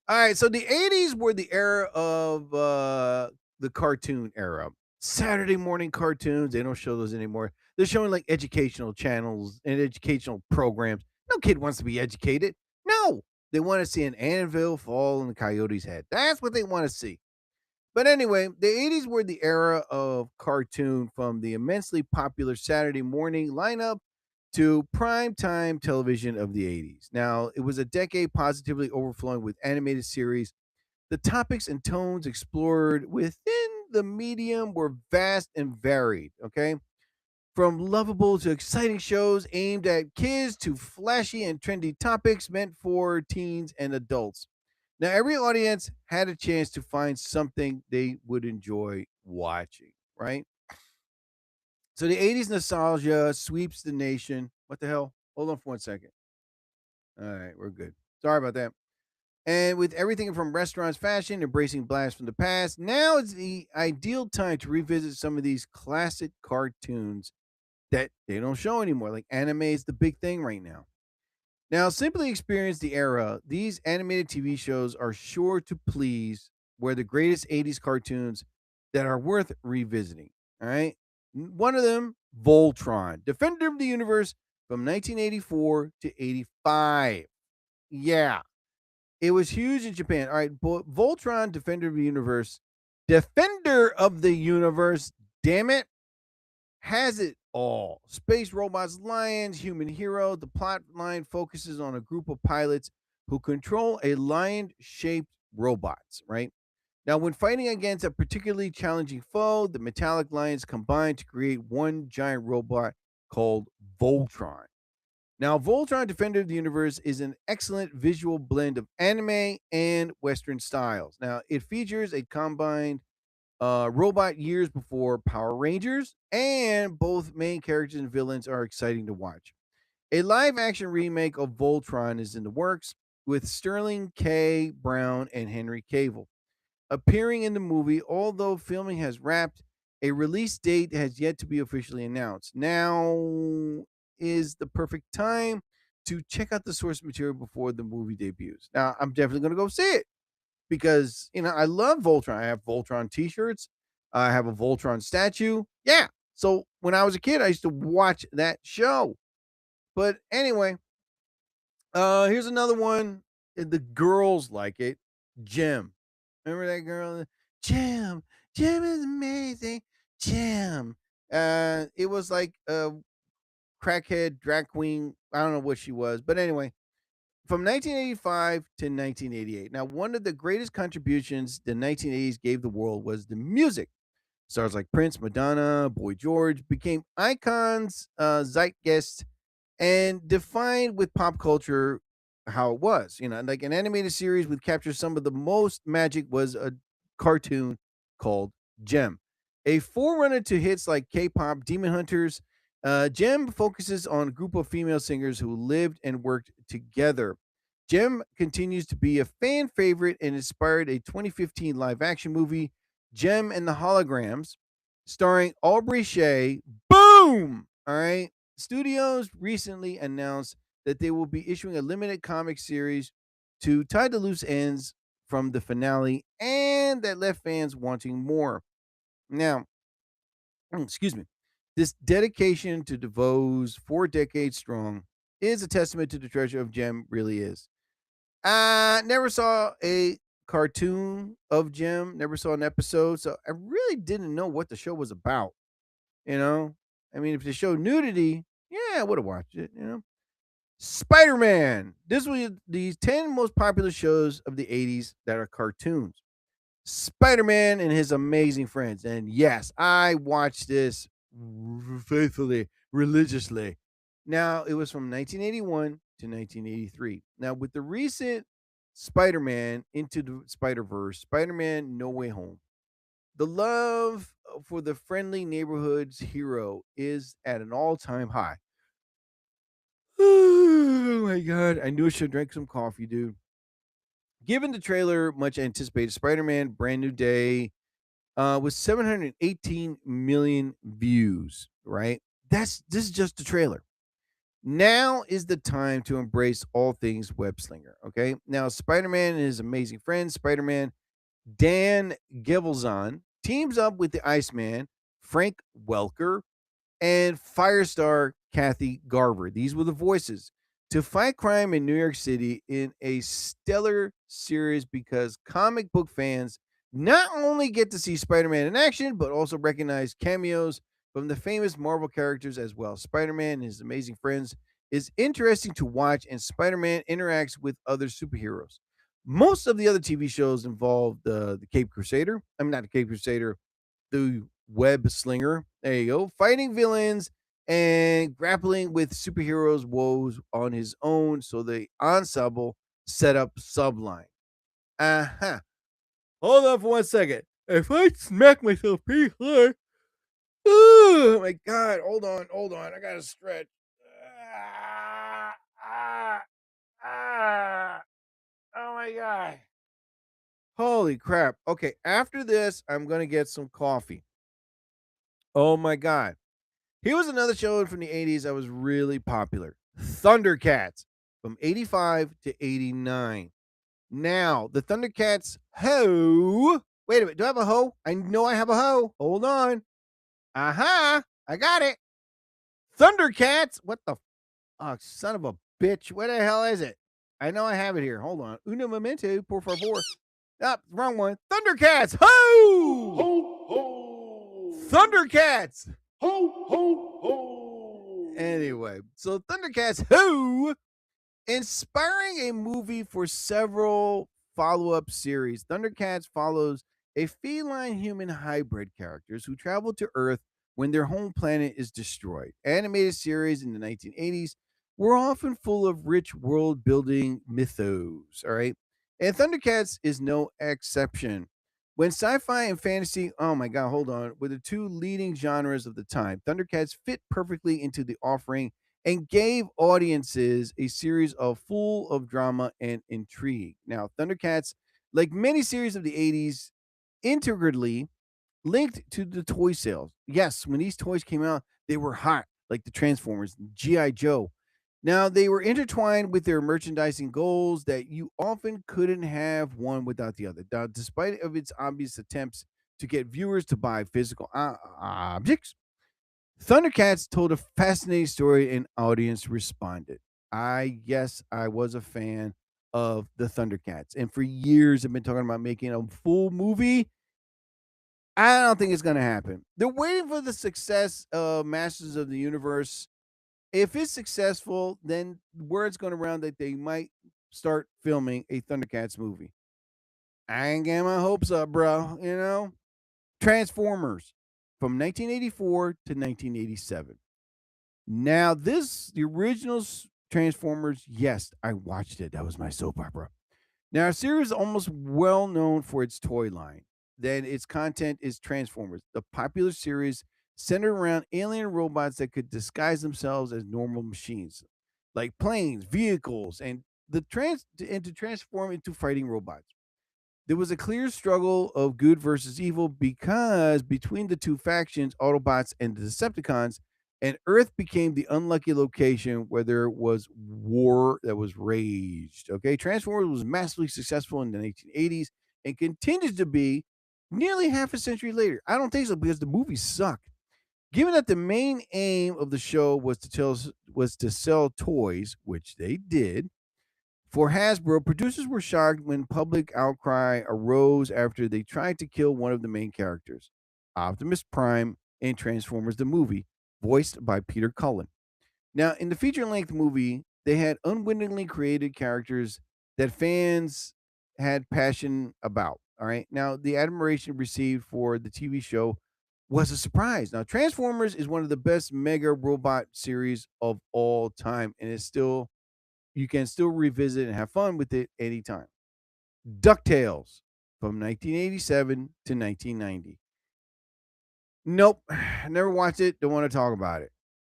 All right, so the '80s were the era of the cartoon era. Saturday morning cartoons, they don't show those anymore. They're showing like educational channels and educational programs. No kid wants to be educated. No, they want to see an anvil fall in the coyote's head. That's what they want to see. But anyway, the '80s were the era of cartoon, from the immensely popular Saturday morning lineup to prime time television of the '80s. Now, it was a decade positively overflowing with animated series. The topics and tones explored within the medium were vast and varied, okay? From lovable to exciting shows aimed at kids to flashy and trendy topics meant for teens and adults. Now, every audience had a chance to find something they would enjoy watching, right? So the '80s nostalgia sweeps the nation. What the hell? Hold on for 1 second. All right, we're good. Sorry about that. And with everything from restaurants, fashion, embracing blasts from the past, now is the ideal time to revisit some of these classic cartoons that they don't show anymore. Like anime is the big thing right now. Now, simply experience the era. These animated TV shows are sure to please, were the greatest '80s cartoons that are worth revisiting. All right. One of them, Voltron, Defender of the Universe from 1984 to '85. Yeah. It was huge in Japan. All right. Voltron, Defender of the Universe, damn it, has it all. Space robots, lions, human hero. The plot line focuses on a group of pilots who control a lion shaped robots, right? Now, when fighting against a particularly challenging foe, the metallic lions combine to create one giant robot called Voltron. Now, Voltron Defender of the Universe is an excellent visual blend of anime and Western styles. Now, it features a combined robot years before Power Rangers, and both main characters and villains are exciting to watch. A live action remake of Voltron is in the works with Sterling K. Brown and Henry Cavill appearing in the movie, although filming has wrapped. A release date has yet to be officially announced. Now is the perfect time to check out the source material before the movie debuts. Now, I'm definitely going to go see it because I love Voltron. I have Voltron T-shirts. I have a Voltron statue. Yeah. So when I was a kid, I used to watch that show. But anyway, here's another one. The girls like it. Jim. Remember that girl? Jim. Jim is amazing. Jim. It was like a crackhead drag queen. I don't know what she was, but anyway, from 1985 to 1988. Now, one of the greatest contributions the 1980s gave the world was the music. Stars like Prince, Madonna, Boy George became icons, zeitgeist, and defined with pop culture how it was. Like an animated series would capture some of the most magic was a cartoon called Gem, a forerunner to hits like K-pop, Demon Hunters. Gem focuses on a group of female singers who lived and worked together. Gem continues to be a fan favorite and inspired a 2015 live action movie, Gem and the Holograms, starring Aubrey Shea. Boom! All right. Studios recently announced that they will be issuing a limited comic series to tie the loose ends from the finale and that left fans wanting more. Now, excuse me, this dedication to DeVoe's 4 decades strong is a testament to the treasure of Jem really is. I never saw a cartoon of Jem, never saw an episode, so I really didn't know what the show was about. You know, I mean, if they showed nudity, yeah, I would have watched it. Spider Man. This was the 10 most popular shows of the 80s that are cartoons. Spider Man and his amazing friends. And yes, I watched this faithfully, religiously. Now, it was from 1981 to 1983. Now, with the recent Spider Man Into the Spider Verse, Spider Man No Way Home, the love for the friendly neighborhood's hero is at an all time high. Oh my God. I knew I should drink some coffee, dude. Given the trailer, much anticipated Spider Man Brand New Day with 718 million views, right? This is just the trailer. Now is the time to embrace all things web slinger. Okay. Now, Spider Man and his amazing friend, Spider Man Dan Gevelson, teams up with the Iceman, Frank Welker, and Firestar Kathy Garver. These were the voices to fight crime in New York City in a stellar series because comic book fans not only get to see Spider Man in action, but also recognize cameos from the famous Marvel characters as well. Spider Man and his amazing friends is interesting to watch, and Spider Man interacts with other superheroes. Most of the other TV shows involve the Cape Crusader. I mean, not the Cape Crusader, the web slinger. There you go. Fighting villains and grappling with superheroes' woes on his own. So the ensemble set up subline. Uh-huh. Hold on for 1 second. If I smack myself pretty hard. Oh my God. Hold on. I gotta stretch. Oh my God. Holy crap. Okay, after this, I'm gonna get some coffee. Oh my God. Here was another show from the 80s that was really popular. Thundercats from 85 to 89. Now, the Thundercats hoe. Wait a minute. Do I have a hoe? I know I have a hoe. Hold on. Aha. I got it. Thundercats. What the? Oh, son of a bitch. Where the hell is it? I know I have it here. Hold on. Uno momento, por favor. Wrong one. Thundercats. Ho! Ho, ho. Thundercats. Ho, ho, ho. Anyway, so Thundercats Who, inspiring a movie for several follow-up series. Thundercats follows a feline human hybrid characters who travel to Earth when their home planet is destroyed. Animated series in the 1980s were often full of rich world-building mythos, all right? And Thundercats is no exception. When sci-fi and fantasy, oh my God, hold on, were the two leading genres of the time, Thundercats fit perfectly into the offering and gave audiences a series of full of drama and intrigue. Now, Thundercats, like many series of the 80s, integrally linked to the toy sales. Yes, when these toys came out, they were hot, like the Transformers, G.I. Joe. Now, they were intertwined with their merchandising goals that you often couldn't have one without the other. Now, despite of its obvious attempts to get viewers to buy physical objects, Thundercats told a fascinating story and audience responded. Yes, I was a fan of the Thundercats. And for years, I've been talking about making a full movie. I don't think it's going to happen. They're waiting for the success of Masters of the Universe. If it's successful, then word's going around that they might start filming a Thundercats movie. I ain't getting my hopes up, bro. Transformers from 1984 to 1987. Now, the original Transformers, yes, I watched it. That was my soap opera. Now, our series is almost well known for its toy line. Then its content is Transformers, the popular series centered around alien robots that could disguise themselves as normal machines, like planes, vehicles, and to transform into fighting robots. There was a clear struggle of good versus evil because between the two factions, Autobots and the Decepticons, and Earth became the unlucky location where there was war that was raged. Okay, Transformers was massively successful in the 1980s and continues to be nearly half a century later. I don't think so because the movie sucked. Given that the main aim of the show was to sell toys, which they did, for Hasbro, producers were shocked when public outcry arose after they tried to kill one of the main characters, Optimus Prime in Transformers the movie, voiced by Peter Cullen. Now, in the feature length movie, they had unwittingly created characters that fans had passion about. All right. Now, the admiration received for the TV show was a surprise. Now, Transformers is one of the best mega robot series of all time, and it's still you can still revisit and have fun with it anytime. DuckTales from 1987 to 1990. Nope, never watched it. Don't want to talk about it.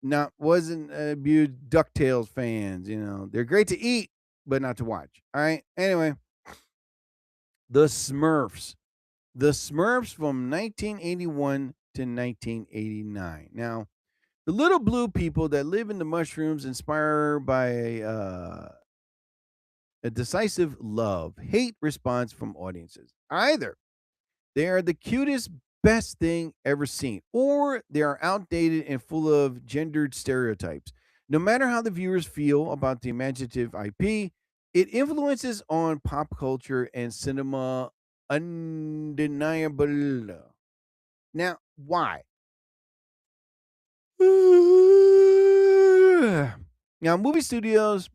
Not wasn't a huge DuckTales fans. You know they're great to eat, but not to watch. All right. Anyway, the Smurfs. The Smurfs from 1981 to 1989. Now, the little blue people that live in the mushrooms, inspired by a decisive love hate response from audiences. Either they are the cutest, best thing ever seen, or they are outdated and full of gendered stereotypes. No matter how the viewers feel about the imaginative IP, it influences on pop culture and cinema undeniable. Now, why? Now, movie studios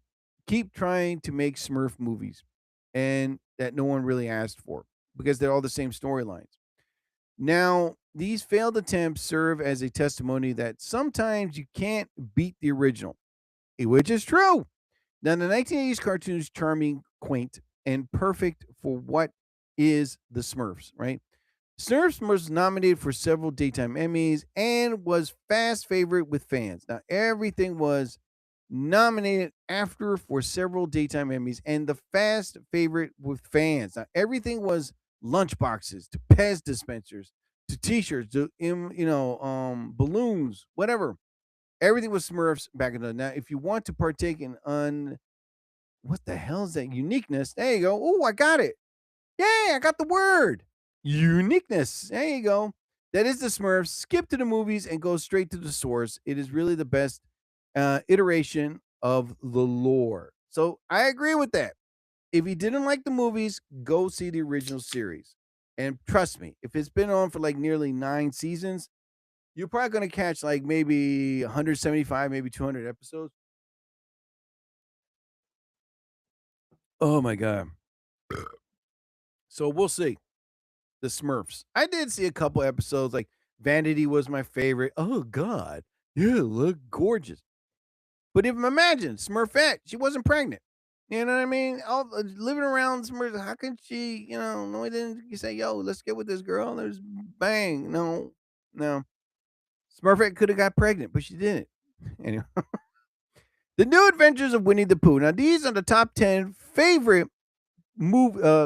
keep trying to make Smurf movies, and that no one really asked for because they're all the same storylines. Now, these failed attempts serve as a testimony that sometimes you can't beat the original, which is true. Now, the 1980s cartoons charming, quaint, and perfect for what is the Smurfs, right? Smurfs was nominated for several daytime Emmys and was fast favorite with fans. Now, everything was nominated after for several daytime Emmys and the fast favorite with fans. Now, everything was lunchboxes to Pez dispensers to T-shirts to balloons, whatever. Everything was Smurfs back in the. Now, if you want to partake in what the hell is that uniqueness? There you go. Oh, I got it. Yeah, I got the word. Uniqueness. There you go. That is the Smurfs. Skip to the movies and go straight to the source. It is really the best iteration of the lore. So I agree with that. If you didn't like the movies, go see the original series. And trust me, if it's been on for like nearly 9 seasons, you're probably going to catch like maybe 175, maybe 200 episodes. Oh my God. So we'll see. The Smurfs. I did see a couple episodes. Like Vanity was my favorite. Oh God. Yeah, look gorgeous. But if imagine Smurfette, she wasn't pregnant. You know what I mean? All living around Smurfs, how can she, no, he didn't you say, yo, let's get with this girl. There's bang. No, no. Smurfette could have got pregnant, but she didn't. Anyway. The New Adventures of Winnie the Pooh. Now, these are the top 10 favorite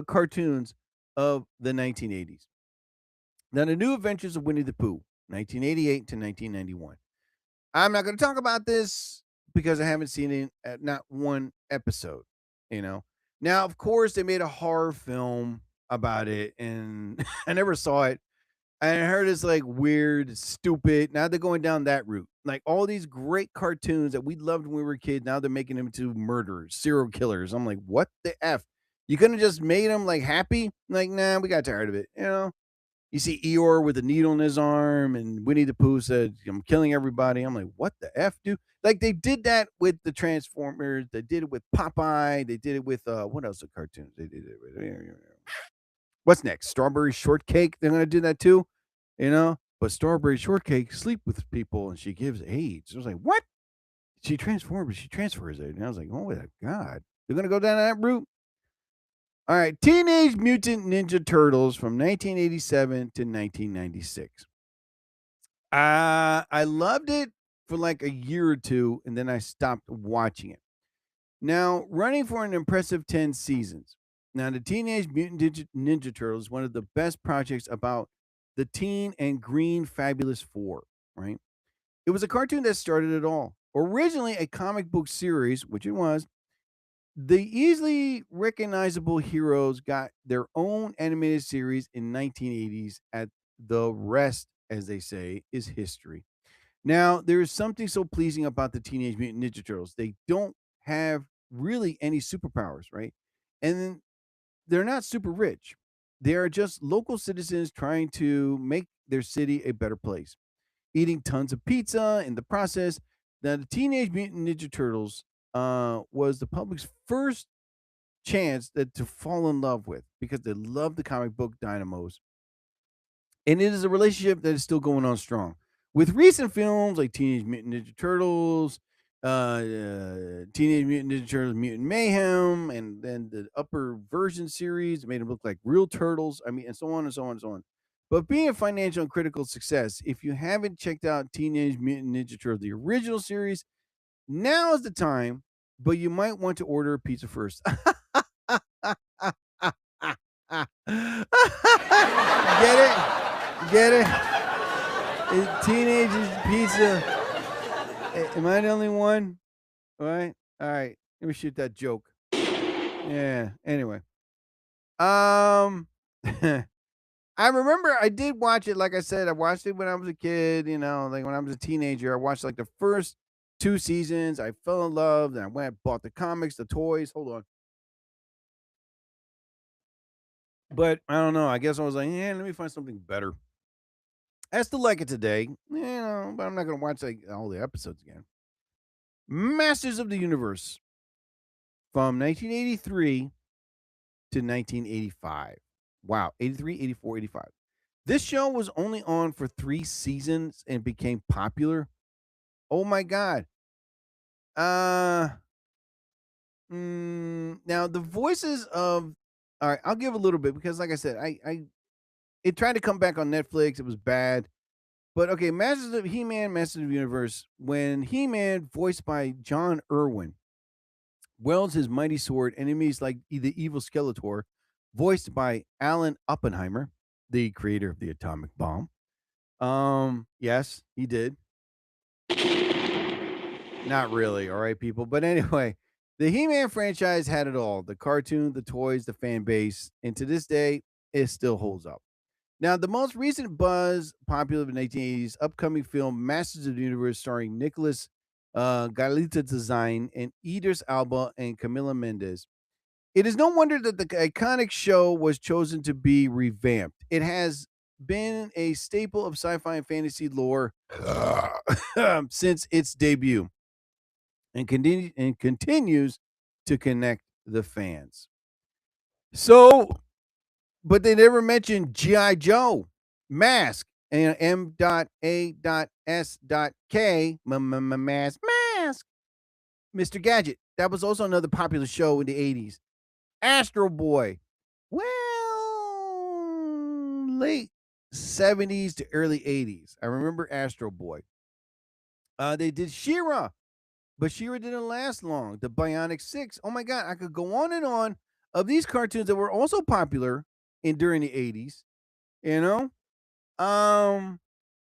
cartoons of the 1980s. Now, The New Adventures of Winnie the Pooh, 1988 to 1991. I'm not going to talk about this because I haven't seen it at not one episode, Now, of course, they made a horror film about it, and I never saw it. I heard it's like weird, stupid. Now they're going down that route. Like all these great cartoons that we loved when we were kids, now they're making them into murderers, serial killers. I'm like, what the F? You couldn't have just made them like happy? Like, nah, we got tired of it. You see Eeyore with a needle in his arm, and Winnie the Pooh said, I'm killing everybody. I'm like, what the F, dude? Like they did that with the Transformers. They did it with Popeye. They did it with, what else are cartoons? They did it with, what's next? Strawberry Shortcake. They're going to do that too, But Strawberry Shortcake sleep with people and she gives AIDS. I was like, what? She transfers it. And I was like, oh my God. They're going to go down that route? All right. Teenage Mutant Ninja Turtles from 1987 to 1996. I loved it for like a year or two, and then I stopped watching it. Now, running for an impressive 10 seasons. Now, the Teenage Mutant Ninja Turtles is one of the best projects about the teen and green Fabulous Four, right? It was a cartoon that started it all. Originally a comic book series, which it was, the easily recognizable heroes got their own animated series in 1980s. At the rest, as they say, is history. Now, there is something so pleasing about the Teenage Mutant Ninja Turtles. They don't have really any superpowers, right? And they're not super rich. They are just local citizens trying to make their city a better place, eating tons of pizza in the process. Now, the Teenage Mutant Ninja Turtles was the public's first chance to fall in love with because they love the comic book Dynamos, and it is a relationship that is still going on strong. With recent films like Teenage Mutant Ninja Turtles, Teenage Mutant Ninja Turtles Mutant Mayhem, and then the upper version series made them look like real turtles. I mean, and so on and so on and so on. But being a financial and critical success, if you haven't checked out Teenage Mutant Ninja Turtles, the original series, now is the time, but you might want to order a pizza first. Get it? Get it? Teenagers pizza. Am I the only one? All right. All right. Let me shoot that joke. Yeah. Anyway. I remember I did watch it. Like I said, I watched it when I was a kid, like when I was a teenager. I watched like the first 2 seasons. I fell in love. Then I went and bought the comics, the toys. Hold on. But I don't know. I guess I was like, yeah, let me find something better. I still like it today, but I'm not going to watch like all the episodes again. Masters of the Universe from 1983 to 1985. Wow, 83, 84, 85. This show was only on for 3 seasons and became popular. Oh my God. Now the voices of, all right, I'll give a little bit because like I said, it tried to come back on Netflix. It was bad. But okay, Masters of He-Man, Masters of the Universe, when He-Man, voiced by John Irwin, wields his mighty sword, enemies like the evil Skeletor, voiced by Alan Oppenheimer, the creator of the atomic bomb. Yes, he did. Not really, all right, people. But anyway, the He-Man franchise had it all: the cartoon, the toys, the fan base, and to this day, it still holds up. Now, the most recent buzz, popular in the 1980s, upcoming film Masters of the Universe, starring Nicholas Galita Design and Idris Alba and Camila Mendes. It is no wonder that the iconic show was chosen to be revamped. It has been a staple of sci-fi and fantasy lore since its debut, and continues to connect the fans. So, but they never mentioned G.I. Joe, Mask, and M.A.S.K, Mask, Mr. Gadget. That was also another popular show in the 80s. Astro Boy. Well, late 70s to early 80s. I remember Astro Boy. They did She-Ra, but She-Ra didn't last long. The Bionic Six. Oh my God, I could go on and on of these cartoons that were also popular during the 80s,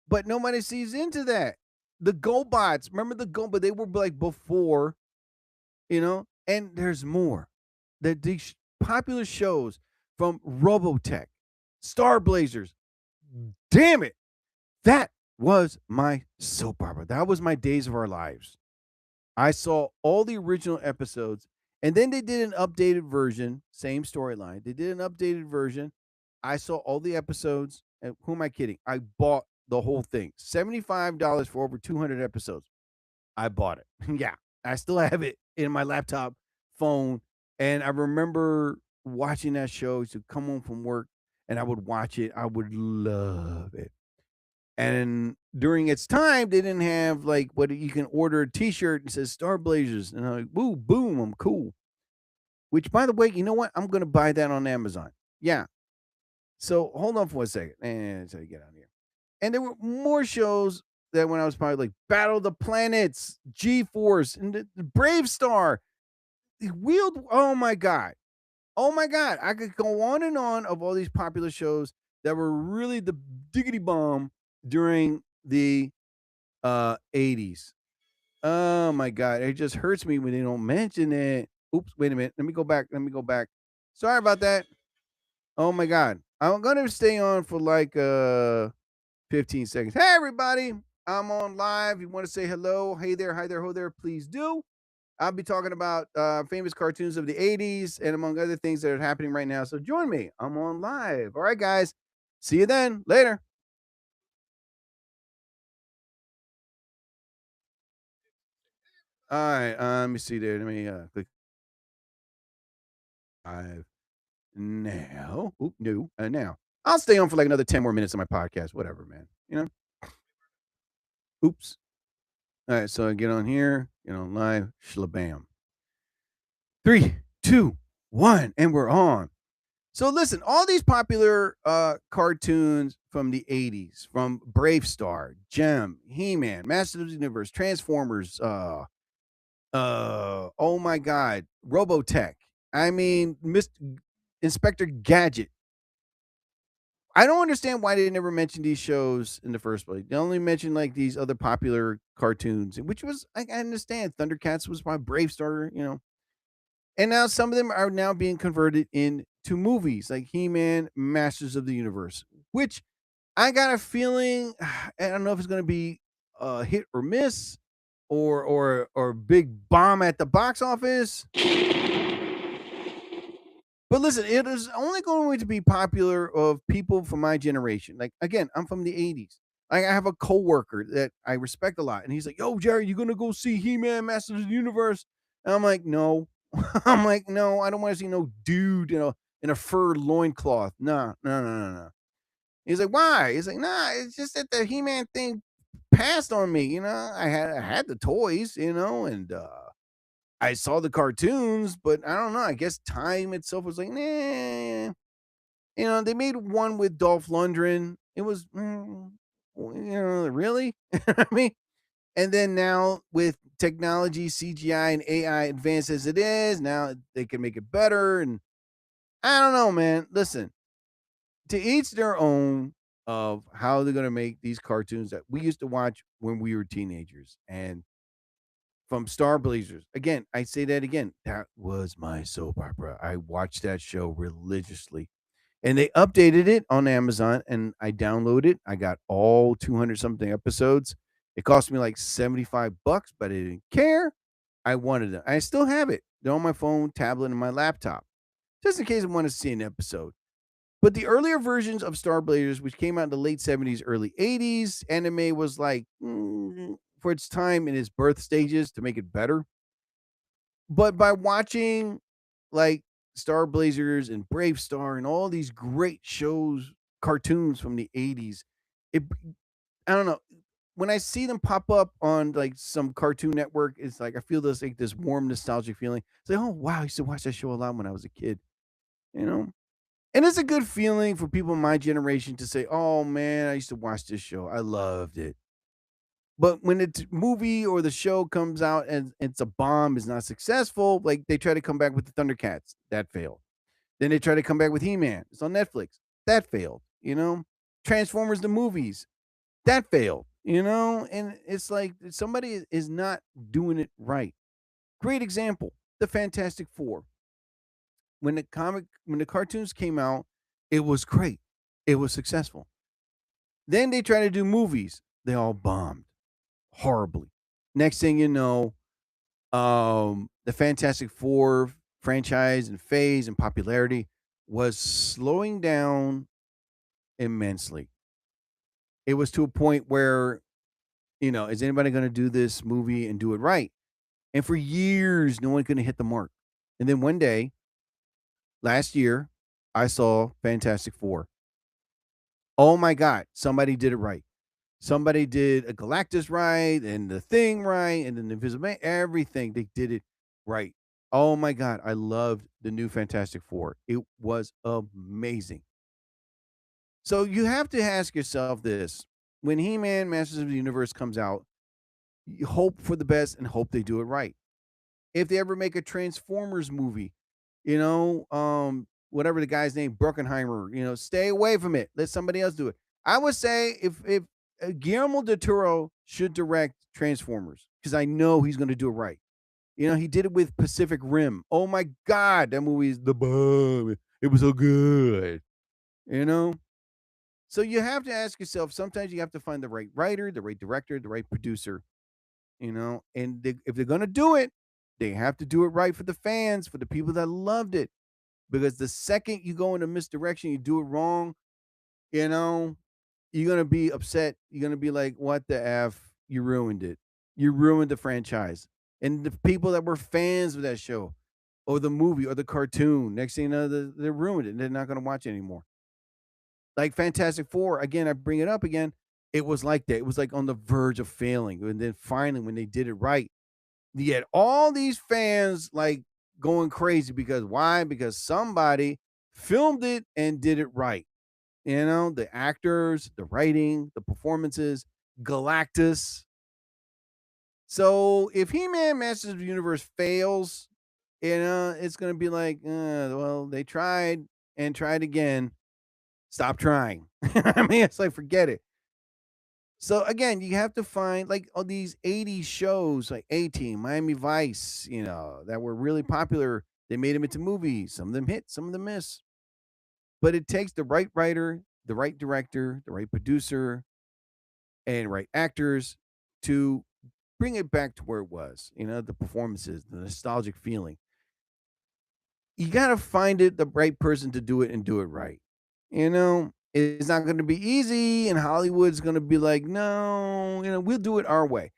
but nobody sees into that. The GoBots, remember the GoBots? They were like before, and there's more. These popular shows from Robotech, Star Blazers. Damn it, that was my soap opera. That was my Days of Our Lives. I saw all the original episodes. And then they did an updated version, same storyline. They did an updated version. I saw all the episodes. And who am I kidding? I bought the whole thing. $75 for over 200 episodes. I bought it. Yeah. I still have it in my laptop, phone. And I remember watching that show to come home from work and I would watch it. I would love it. And during its time, they didn't have like what you can order a T-shirt and says Star Blazers, and I'm like, "Woo, boom, I'm cool." Which, by the way, you know what? I'm gonna buy that on Amazon. Yeah. So hold on for a second, and so you get out here. And there were more shows that when I was probably like Battle of the Planets, G-Force, and the Brave Star. Wheeled. Oh my God. Oh my God. I could go on and on of all these popular shows that were really the diggity bomb during the 80s. Oh my god, it just hurts me when they don't mention it. Oops, wait a minute. Let me go back. Let me go back. Sorry about that. Oh my god. I'm gonna stay on for like 15 seconds. Hey everybody, I'm on live. You want to say hello? Hey there, hi there, ho there, please do. I'll be talking about famous cartoons of the 80s and among other things that are happening right now. So join me. I'm on live. All right, guys. See you then. Later. All right. Let me see there. Let me click live now. Oop, no. Now. I'll stay on for like another 10 more minutes on my podcast. Whatever, man. You know? Oops. All right. So I get on here, get on live. Shlabam. 3, 2, 1. And we're on. So listen, all these popular cartoons from the 80s, from Brave Star, Gem, He-Man, Masters of the Universe, Transformers, oh my God, Robotech. I mean, Mr. Inspector Gadget. I don't understand why they never mentioned these shows in the first place. They only mentioned like these other popular cartoons, which was I understand. Thundercats was by Brave Star, you know. And now some of them are now being converted into movies like He-Man, Masters of the Universe, which I got a feeling I don't know if it's going to be a hit or miss or big bomb at the box office. But listen, it is only going to be popular of people from my generation. Like again, I'm from the 80s. I have a coworker that I respect a lot, and he's like, "Yo, Jerry, you gonna go see He-Man, Masters of the Universe?" And I'm like, "No." I'm like, "No, I don't want to see no dude, in a fur loincloth. No, no, no, no, no." He's like, "Why?" He's like, "Nah, it's just that the He-Man thing passed on me. I had the toys, and I saw the cartoons, but I don't know. I guess time itself was like, nah." They made one with Dolph Lundgren. It was, really? I mean, and then now with technology, CGI, and AI advanced as it is, now they can make it better. And I don't know, man. Listen, to each their own of how they're going to make these cartoons that we used to watch when we were teenagers. And from Star Blazers. Again, I say that again. That was my soap opera. I watched that show religiously. And they updated it on Amazon and I downloaded it. I got all 200 something episodes. It cost me like $75, but I didn't care. I wanted it. I still have it. They're on my phone, tablet, and my laptop, just in case I want to see an episode. But the earlier versions of Star Blazers, which came out in the late 70s, early 80s, anime was like for its time in its birth stages to make it better. But by watching like Star Blazers and Brave Star and all these great shows, cartoons from the 80s, it I don't know. When I see them pop up on like some Cartoon Network, it's like I feel this warm nostalgic feeling. It's like, oh wow, I used to watch that show a lot when I was a kid, you know? And it's a good feeling for people in my generation to say, "Oh man, I used to watch this show. I loved it." But when the movie or the show comes out and it's a bomb, is not successful, like they try to come back with the Thundercats, that failed. Then they try to come back with He-Man. It's on Netflix. That failed, Transformers the movies. That failed, And it's like somebody is not doing it right. Great example, the Fantastic Four. When the cartoons came out, it was great. It was successful. Then they try to do movies. They all bombed horribly. Next thing you know, the Fantastic Four franchise and phase and popularity was slowing down immensely. It was to a point where, is anybody going to do this movie and do it right? And for years, no one could hit the mark. And then one day, last year, I saw Fantastic Four. Oh my God, somebody did it right. Somebody did a Galactus right and the Thing right and then the Invisible Man, everything. They did it right. Oh my God, I loved the new Fantastic Four. It was amazing. So you have to ask yourself this. When He-Man Masters of the Universe comes out, you hope for the best and hope they do it right. If they ever make a Transformers movie, whatever the guy's name, Bruckenheimer, stay away from it. Let somebody else do it. I would say if Guillermo del Toro should direct Transformers because I know he's going to do it right. You know, he did it with Pacific Rim. Oh my God, that movie is the bomb. It was so good. You know? So you have to ask yourself, sometimes you have to find the right writer, the right director, the right producer, and if they're going to do it, they have to do it right for the fans, for the people that loved it. Because the second you go in a misdirection, you do it wrong, you know, you're going to be upset. You're going to be like, what the F? You ruined it. You ruined the franchise. And the people that were fans of that show or the movie or the cartoon, next thing you know, they ruined it. They're not going to watch it anymore. Like Fantastic Four, again, I bring it up again. It was like that. It was like on the verge of failing. And then finally, when they did it right, you had all these fans like going crazy because why? Because somebody filmed it and did it right. You know, the actors, the writing, the performances, Galactus. So if He-Man Masters of the Universe fails, it's going to be like, well, they tried and tried again. Stop trying. I mean, it's like, forget it. So again, you have to find like all these 80s shows like A-Team, Miami Vice, that were really popular. They made them into movies. Some of them hit, some of them miss. But it takes the right writer, the right director, the right producer, and right actors to bring it back to where it was. The performances, the nostalgic feeling. You got to find the right person to do it and do it right. It's not going to be easy, and Hollywood's going to be like, no, we'll do it our way.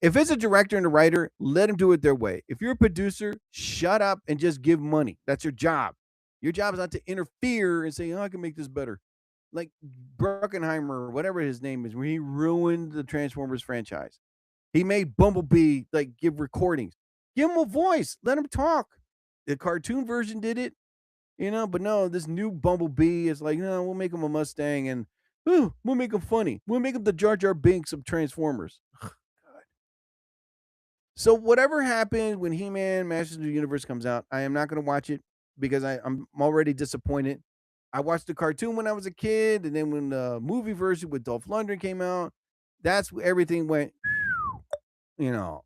If it's a director and a writer, let them do it their way. If you're a producer, shut up and just give money. That's your job. Your job is not to interfere and say, I can make this better. Like Bruckheimer, or whatever his name is, when he ruined the Transformers franchise. He made Bumblebee, like, give recordings. Give him a voice. Let him talk. The cartoon version did it, but no, this new Bumblebee is like, no, we'll make him a Mustang and we'll make him funny. We'll make him the Jar Jar Binks of Transformers. God. So whatever happens when He-Man Masters of the Universe comes out, I am not going to watch it because I'm already disappointed. I watched the cartoon when I was a kid, and then when the movie version with Dolph Lundgren came out, that's where everything went, But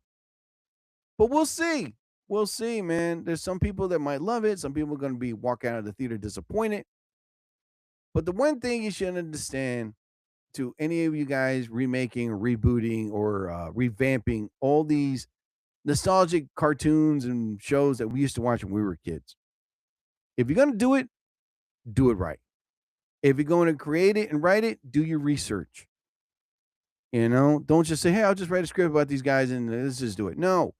we'll see. We'll see, man. There's some people that might love it. Some people are going to be walking out of the theater disappointed. But the one thing you should understand, to any of you guys remaking or rebooting or revamping all these nostalgic cartoons and shows that we used to watch when we were kids, if you're going to do it right. If you're going to create it and write it, do your research. Don't just say, hey, I'll just write a script about these guys and let's just do it. No.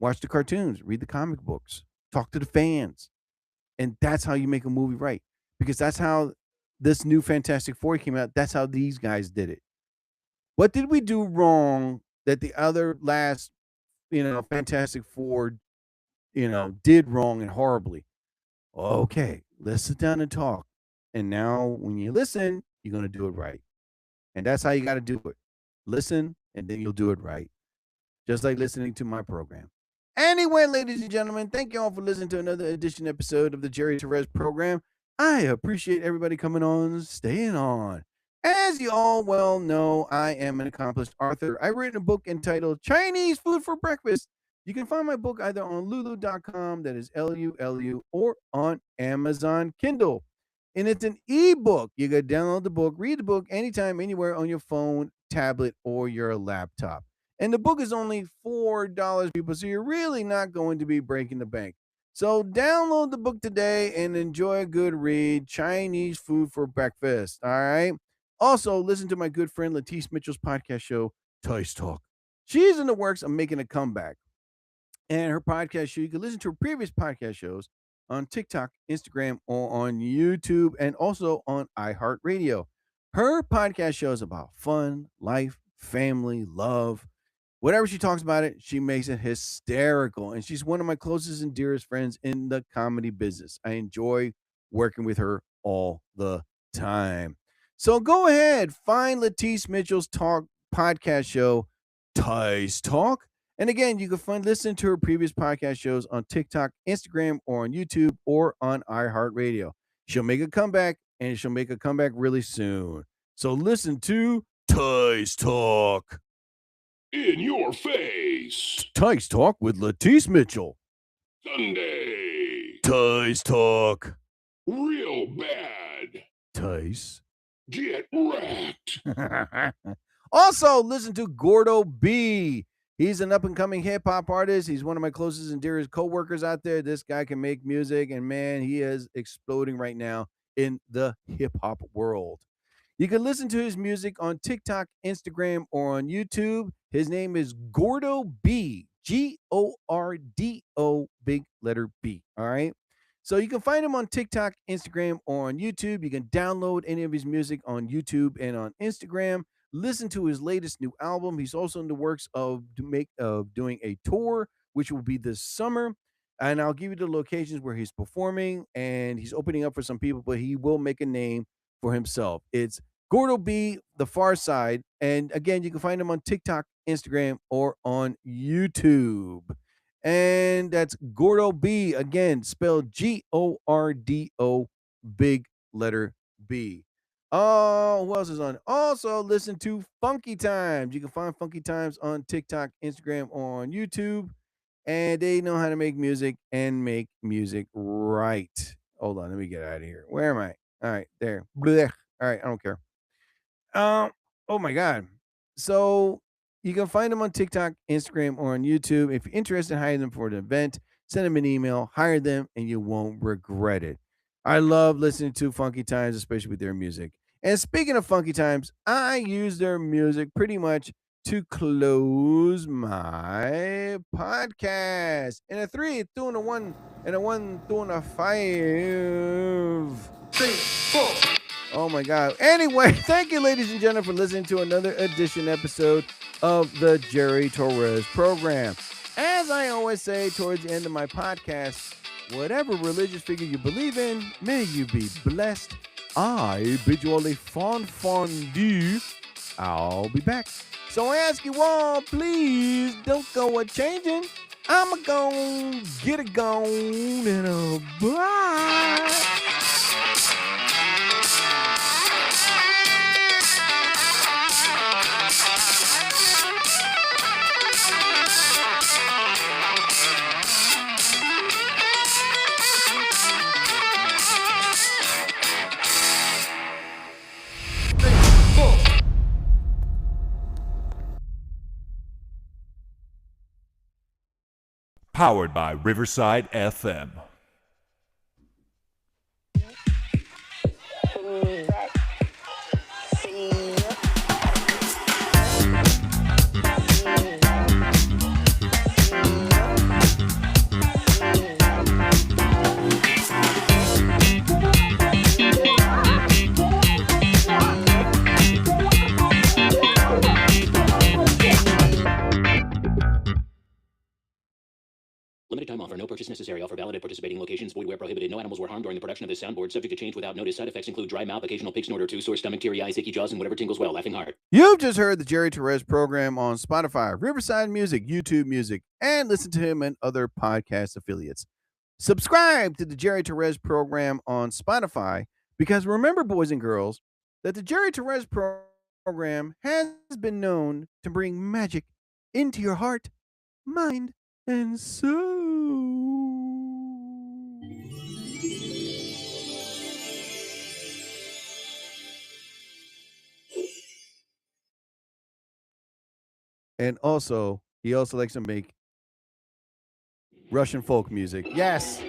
Watch the cartoons, read the comic books, talk to the fans. And that's how you make a movie right. Because that's how this new Fantastic Four came out. That's how these guys did it. What did we do wrong that the other last, Fantastic Four, did wrong and horribly? Okay, let's sit down and talk. And now when you listen, you're going to do it right. And that's how you got to do it. Listen, and then you'll do it right. Just like listening to my program. Anyway, ladies and gentlemen, thank you all for listening to another episode of the Jerry Torres program. I appreciate everybody coming on, staying on. As you all well know, I am an accomplished author. I've written a book entitled Chinese Food for Breakfast. You can find my book either on lulu.com, that is Lulu, or on Amazon Kindle. And it's an ebook. You can download the book, read the book anytime, anywhere on your phone, tablet, or your laptop. And the book is only $4, people, so you're really not going to be breaking the bank. So download the book today and enjoy a good read, Chinese Food for Breakfast, all right? Also, listen to my good friend Letice Mitchell's podcast show, Tice Talk. She's in the works of making a comeback. And her podcast show, you can listen to her previous podcast shows on TikTok, Instagram, or on YouTube, and also on iHeartRadio. Her podcast show is about fun, life, family, love. Whatever she talks about it, she makes it hysterical. And she's one of my closest and dearest friends in the comedy business. I enjoy working with her all the time. So go ahead, find Letice Mitchell's podcast show, Tice Talk. And again, you can listen to her previous podcast shows on TikTok, Instagram, or on YouTube, or on iHeartRadio. She'll make a comeback, and she'll make a comeback really soon. So listen to Tice Tice Talk. In your face. Tice Talk with Latisse Mitchell. Sunday. Tice Talk. Real bad. Tice. Get wrecked. Also, listen to Gordo B. He's an up-and-coming hip-hop artist. He's one of my closest and dearest co-workers out there. This guy can make music, and man, he is exploding right now in the hip-hop world. You can listen to his music on TikTok, Instagram, or on YouTube. His name is Gordo B. Gordo, big letter B. All right? So you can find him on TikTok, Instagram, or on YouTube. You can download any of his music on YouTube and on Instagram. Listen to his latest new album. He's also in the works of doing a tour, which will be this summer. And I'll give you the locations where he's performing, and he's opening up for some people, but he will make a name for himself. It's Gordo B, The Far Side. And again, you can find him on TikTok, Instagram, or on YouTube. And that's Gordo B, again, spelled Gordo, big letter B. Oh, who else is on? Also, listen to Funky Times. You can find Funky Times on TikTok, Instagram, or on YouTube. And they know how to make music and make music right. Hold on, let me get out of here. Where am I? All right, there. Blech. All right, I don't care. Oh my God. So you can find them on TikTok, Instagram, or on YouTube. If you're interested in hiring them for an event, send them an email, hire them, and you won't regret it. I love listening to Funky Times, especially with their music. And speaking of Funky Times, I use their music pretty much to close my podcast. In a 3, 2, and a 1, and a 1, 2, and a 5. 3, 4. Oh my God. Anyway, thank you, ladies and gentlemen, for listening to another episode of the Jerry Torres program. As I always say towards the end of my podcast, whatever religious figure you believe in, may you be blessed. I bid you all a fondue. I'll be back. So I ask you all, please don't go a-changing. I'm a-gon' get it gone and a bye. Powered by Riverside FM. Limited time offer. No purchase necessary. Offer valid at participating locations. Void where prohibited. No animals were harmed during the production of this soundboard. Subject to change without notice. Side effects include dry mouth, occasional pig snort or two, sore stomach, teary eyes, achy jaws, and whatever tingles well. Laughing heart. You've just heard the Jerry Torres program on Spotify, Riverside Music, YouTube Music, and listen to him and other podcast affiliates. Subscribe to the Jerry Torres program on Spotify, because remember, boys and girls, that the Jerry Torres program has been known to bring magic into your heart, mind, and soul. And also, he also likes to make Russian folk music. Yes.